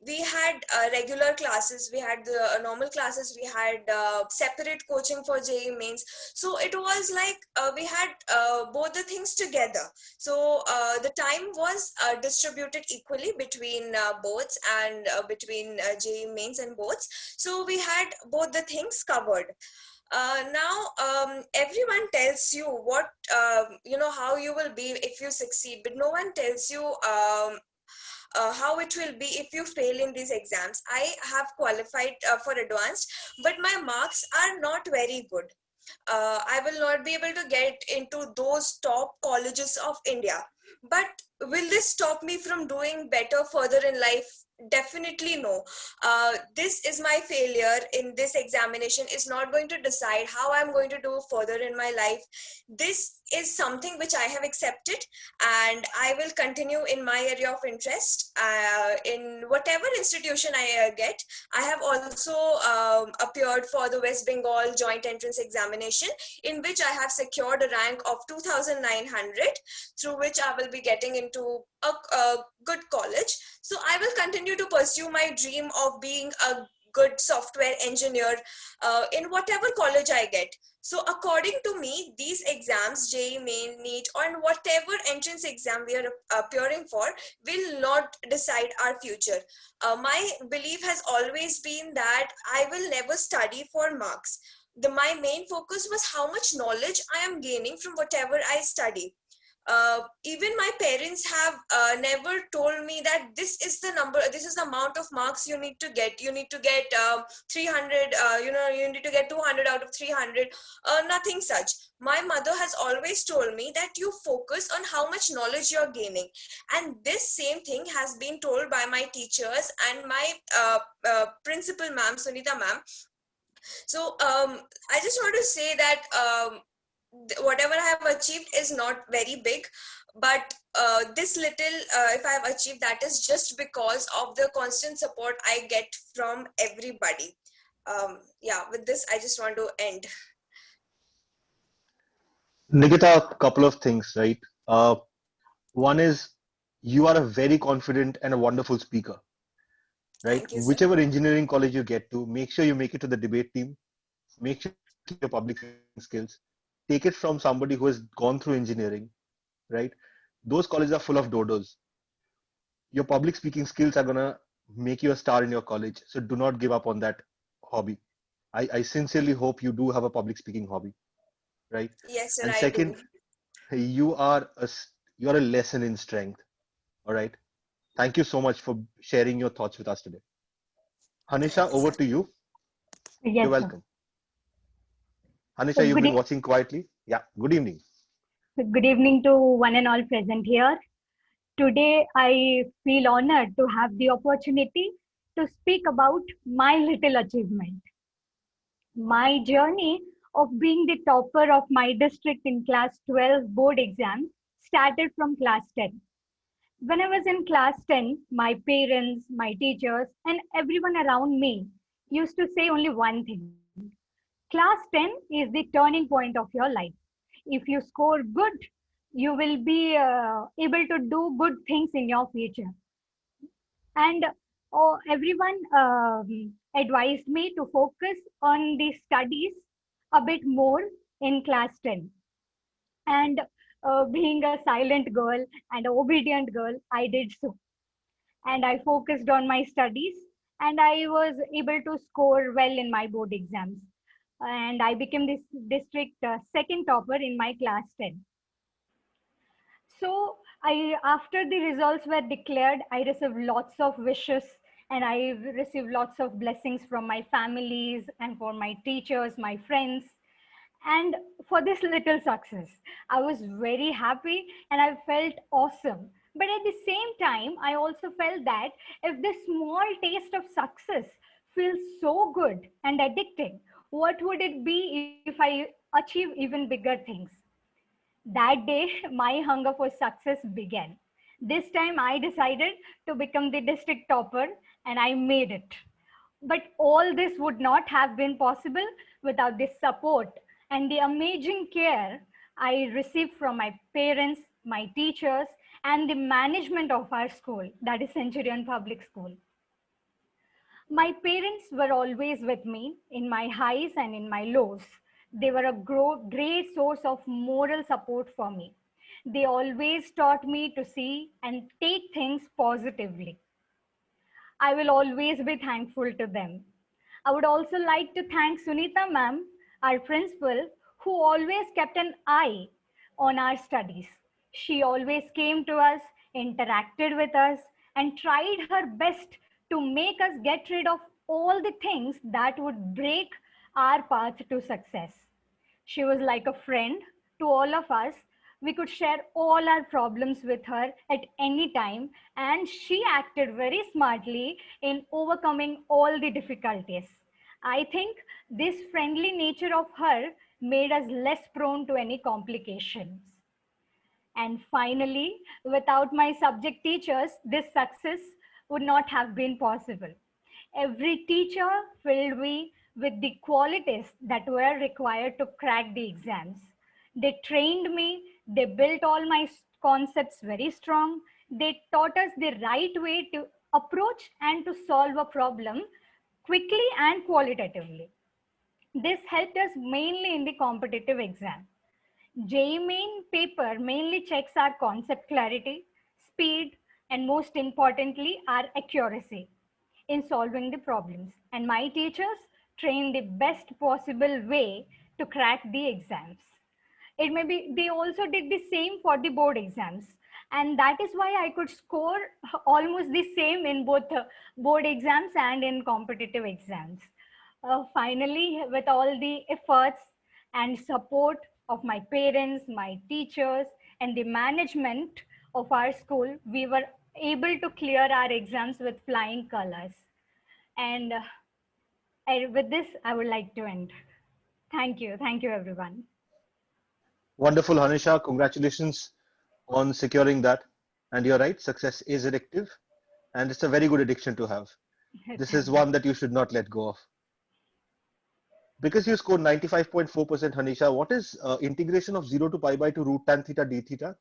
Speaker 6: We had regular classes, we had the normal classes, we had separate coaching for JEE mains. So it was like we had both the things together. So the time was distributed equally between boards and between JEE mains and boards. So we had both the things covered. Now everyone tells you what how you will be if you succeed, but no one tells you how it will be if you fail in these exams. I have qualified for advanced, but my marks are not very good. I will not be able to get into those top colleges of India. But will this stop me from doing better further in life? Definitely no. This is my failure in this examination is not going to decide how I'm going to do further in my life. This is something which I have accepted, and I will continue in my area of interest in whatever institution I get. I have also appeared for the West Bengal Joint Entrance Examination, in which I have secured a rank of 2,900, through which I will be getting into a good college. So I will continue to pursue my dream of being a good software engineer in whatever college I get. So according to me, these exams, JEE Main, NEET, or whatever entrance exam we are appearing for, will not decide our future. My belief has always been that I will never study for marks. My main focus was how much knowledge I am gaining from whatever I study. Even my parents have never told me that this is the number, this is the amount of marks you need to get. You need to get 300, you need to get 200 out of 300. Nothing such. My mother has always told me that you focus on how much knowledge you're gaining. And this same thing has been told by my teachers and my principal ma'am, Sunita ma'am. So I just want to say that whatever I have achieved is not very big, but this little, if I have achieved, that is just because of the constant support I get from everybody. Yeah, with this, I just want to end.
Speaker 1: Nikita, a couple of things, right? One is you are a very confident and a wonderful speaker, right?
Speaker 6: Thank you, sir.
Speaker 1: Whichever engineering college you get to, make sure you make it to the debate team, make sure your public speaking skills, take it from somebody who has gone through engineering, right? Those colleges are full of dodos. Your public speaking skills are gonna make you a star in your college. So do not give up on that hobby. I sincerely hope you do have a public speaking hobby, right?
Speaker 6: Yes, sir,
Speaker 1: And
Speaker 6: I do.
Speaker 1: second, you are a lesson in strength. All right. Thank you so much for sharing your thoughts with us today. Hanisha,
Speaker 6: Thank you,
Speaker 1: over
Speaker 6: sir.
Speaker 1: to you.
Speaker 7: Yes,
Speaker 1: You're
Speaker 7: sir.
Speaker 1: welcome. Hanisha,
Speaker 7: So
Speaker 1: you've been watching quietly. Yeah. Good evening.
Speaker 7: good evening to one and all present here. Today, I feel honored to have the opportunity to speak about my little achievement. My journey of being the topper of my district in class 12 board exam started from class 10. When I was in class 10, my parents, my teachers, and everyone around me used to say only one thing. Class 10 is the turning point of your life. If you score good, you will be able to do good things in your future. And everyone advised me to focus on the studies a bit more in class 10. And being a silent girl and obedient girl, I did so. And I focused on my studies, and I was able to score well in my board exams. And I became this district second topper in my class 10. So after the results were declared, I received lots of wishes, and I received lots of blessings from my families and for my teachers, my friends. And for this little success, I was very happy and I felt awesome. But at the same time, I also felt that if this small taste of success feels so good and addicting, what would it be if I achieve even bigger things? That day, my hunger for success began. This time, I decided to become the district topper, and I made it. But all this would not have been possible without the support and the amazing care I received from my parents, my teachers, and the management of our school, that is Centurion Public School. My parents were always with me in my highs and in my lows. They were a great source of moral support for me. They always taught me to see and take things positively. I will always be thankful to them. I would also like to thank Sunita ma'am, our principal, who always kept an eye on our studies. She always came to us, interacted with us, and tried her best to make us get rid of all the things that would break our path to success. She was like a friend to all of us. We could share all our problems with her at any time, and she acted very smartly in overcoming all the difficulties. I think this friendly nature of her made us less prone to any complications. And finally, without my subject teachers, this success would not have been possible. Every teacher filled me with the qualities that were required to crack the exams. They trained me, they built all my concepts very strong. They taught us the right way to approach and to solve a problem quickly and qualitatively. This helped us mainly in the competitive exam. JEE main paper mainly checks our concept clarity, speed, and most importantly, our accuracy in solving the problems. And my teachers train the best possible way to crack the exams. It may be they also did the same for the board exams. And that is why I could score almost the same in both board exams and in competitive exams. Finally, with all the efforts and support of my parents, my teachers, and the management of our school, we were able to clear our exams with flying colors. And with this, I would like to end. Thank you. Thank you, everyone.
Speaker 1: Wonderful, Hanisha. Congratulations on securing that. And you're right, success is addictive, and it's a very good addiction to have. This is one that you should not let go of. Because you scored 95.4%, Hanisha, what is integration of 0 to pi by 2 root tan theta d theta?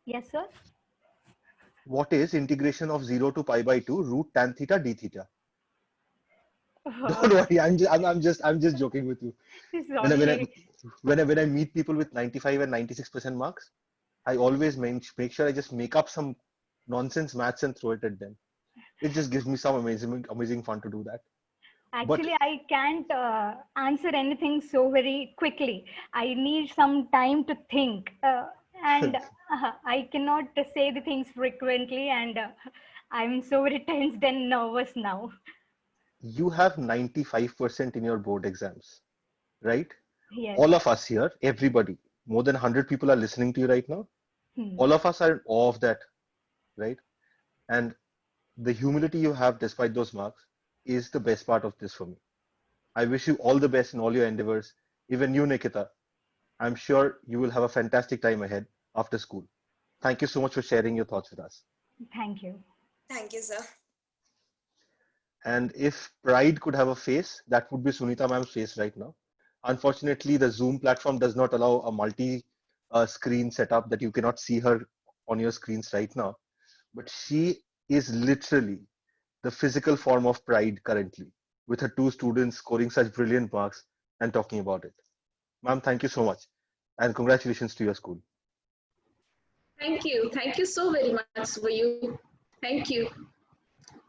Speaker 7: Yes, sir.
Speaker 1: What is integration of 0 to pi by 2 root tan theta d theta? Don't worry, I'm just joking with you.
Speaker 7: Sorry.
Speaker 1: When I meet people with 95 and 96% marks, I always make sure I just make up some nonsense maths and throw it at them. It just gives me some amazing fun to do that.
Speaker 7: Actually, I can't answer anything so very quickly. I need some time to think, and I cannot say the things frequently, and I'm so very tensed and nervous now.
Speaker 1: You have 95% in your board exams, right?
Speaker 7: Yes.
Speaker 1: All of us here, everybody, more than 100 people are listening to you right now. All of us are in awe of that, right? And the humility you have despite those marks is the best part of this for me. I wish you all the best in all your endeavors. Even you, Nikita, I'm sure you will have a fantastic time ahead after school. Thank you so much for sharing your thoughts with us.
Speaker 7: Thank you.
Speaker 6: Thank you, sir.
Speaker 1: And if pride could have a face, that would be Sunita ma'am's face right now. Unfortunately, the Zoom platform does not allow a multi-screen setup that you cannot see her on your screens right now. But she is literally the physical form of pride currently, with her two students scoring such brilliant marks and talking about it. Ma'am, thank you so much. And congratulations to your school.
Speaker 5: Thank you. Thank you so very much for you. Thank you.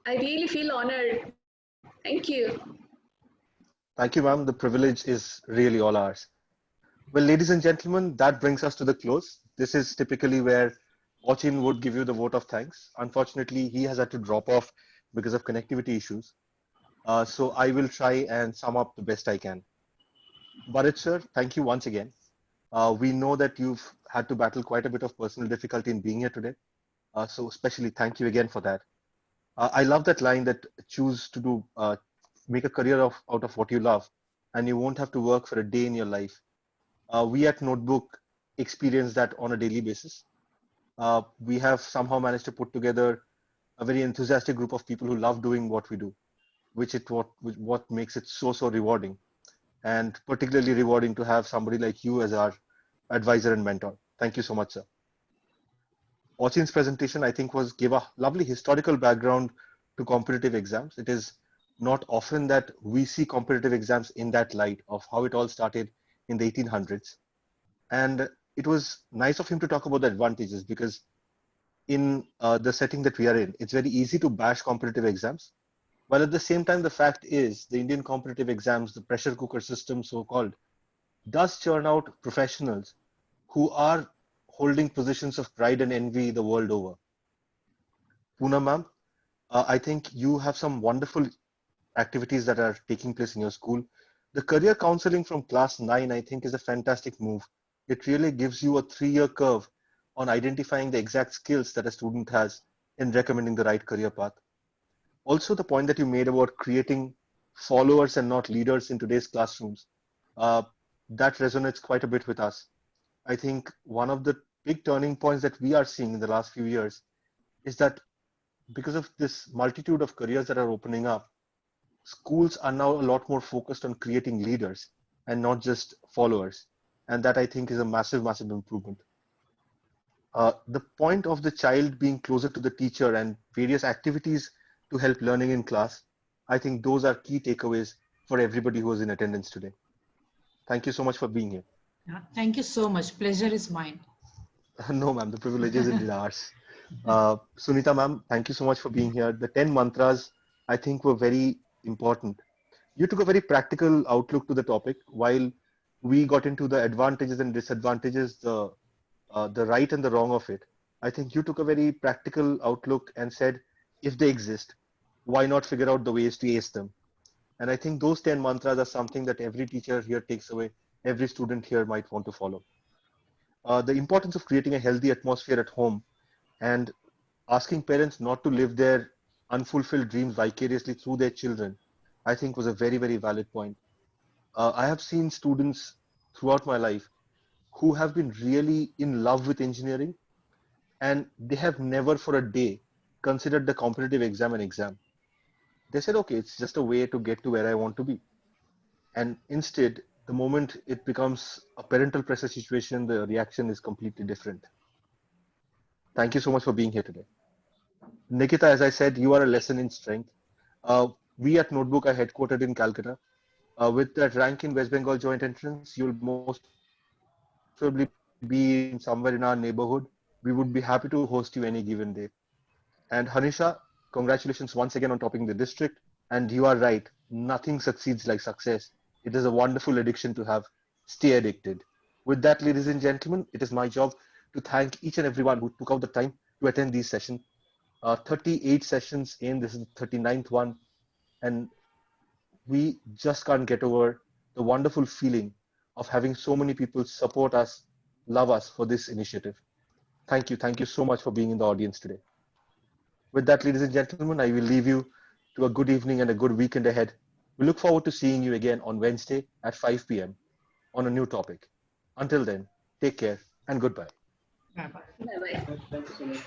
Speaker 5: I really feel honored. Thank you.
Speaker 1: Thank you, ma'am. The privilege is really all ours. Well, ladies and gentlemen, that brings us to the close. This is typically where Achin would give you the vote of thanks. Unfortunately, he has had to drop off because of connectivity issues. So I will try and sum up the best I can. Bharat sir, thank you once again. We know that you've had to battle quite a bit of personal difficulty in being here today. So especially thank you again for that. I love that line that choose to do, make a career out of what you love, and you won't have to work for a day in your life. We at Notebook experience that on a daily basis. We have somehow managed to put together a very enthusiastic group of people who love doing what we do, which what makes it so rewarding, and particularly rewarding to have somebody like you as our advisor and mentor. Thank you so much, sir. Ochin's presentation, I think, gave a lovely historical background to competitive exams. It is not often that we see competitive exams in that light of how it all started in the 1800s. And it was nice of him to talk about the advantages, because in the setting that we are in, it's very easy to bash competitive exams. While at the same time, the fact is the Indian competitive exams, the pressure cooker system, so-called, does churn out professionals who are holding positions of pride and envy the world over. Poonam ma'am, I think you have some wonderful activities that are taking place in your school. The career counseling from class 9, I think, is a fantastic move. It really gives you a 3-year curve on identifying the exact skills that a student has in recommending the right career path. Also, the point that you made about creating followers and not leaders in today's classrooms, that resonates quite a bit with us. I think one of the big turning points that we are seeing in the last few years is that because of this multitude of careers that are opening up, schools are now a lot more focused on creating leaders and not just followers. And that, I think, is a massive, massive improvement. The point of the child being closer to the teacher and various activities to help learning in class, I think those are key takeaways for everybody who was in attendance today. Thank you so much for being here.
Speaker 4: Thank you so much. Pleasure is mine.
Speaker 1: No, ma'am, the privilege is indeed ours. Sunita, ma'am, thank you so much for being here. The 10 mantras, I think, were very important. You took a very practical outlook to the topic, while we got into the advantages and disadvantages, the right and the wrong of it. I think you took a very practical outlook and said, if they exist, why not figure out the ways to ace them? And I think those 10 mantras are something that every teacher here takes away, every student here might want to follow. The importance of creating a healthy atmosphere at home and asking parents not to live their unfulfilled dreams vicariously through their children, I think, was a very, very valid point. I have seen students throughout my life who have been really in love with engineering, and they have never for a day considered the competitive exam an exam. They said, okay, it's just a way to get to where I want to be. And instead, the moment it becomes a parental pressure situation, the reaction is completely different. Thank you so much for being here today. Nikita, as I said, you are a lesson in strength. We at Notebook are headquartered in Calcutta. With that rank in West Bengal joint entrance, you'll most probably be somewhere in our neighborhood. We would be happy to host you any given day. And Hanisha, congratulations once again on topping the district. And you are right, nothing succeeds like success. It is a wonderful addiction to have. Stay addicted. With that, ladies and gentlemen, it is my job to thank each and everyone who took out the time to attend these sessions. 38 sessions in, this is the 39th one. And we just can't get over the wonderful feeling of having so many people support us, love us for this initiative. Thank you. Thank you so much for being in the audience today. With that, ladies and gentlemen, I will leave you to a good evening and a good weekend ahead. We look forward to seeing you again on Wednesday at 5 p.m. on a new topic. Until then, take care and goodbye.
Speaker 4: Bye-bye.
Speaker 5: Bye bye.
Speaker 3: Thank you so much.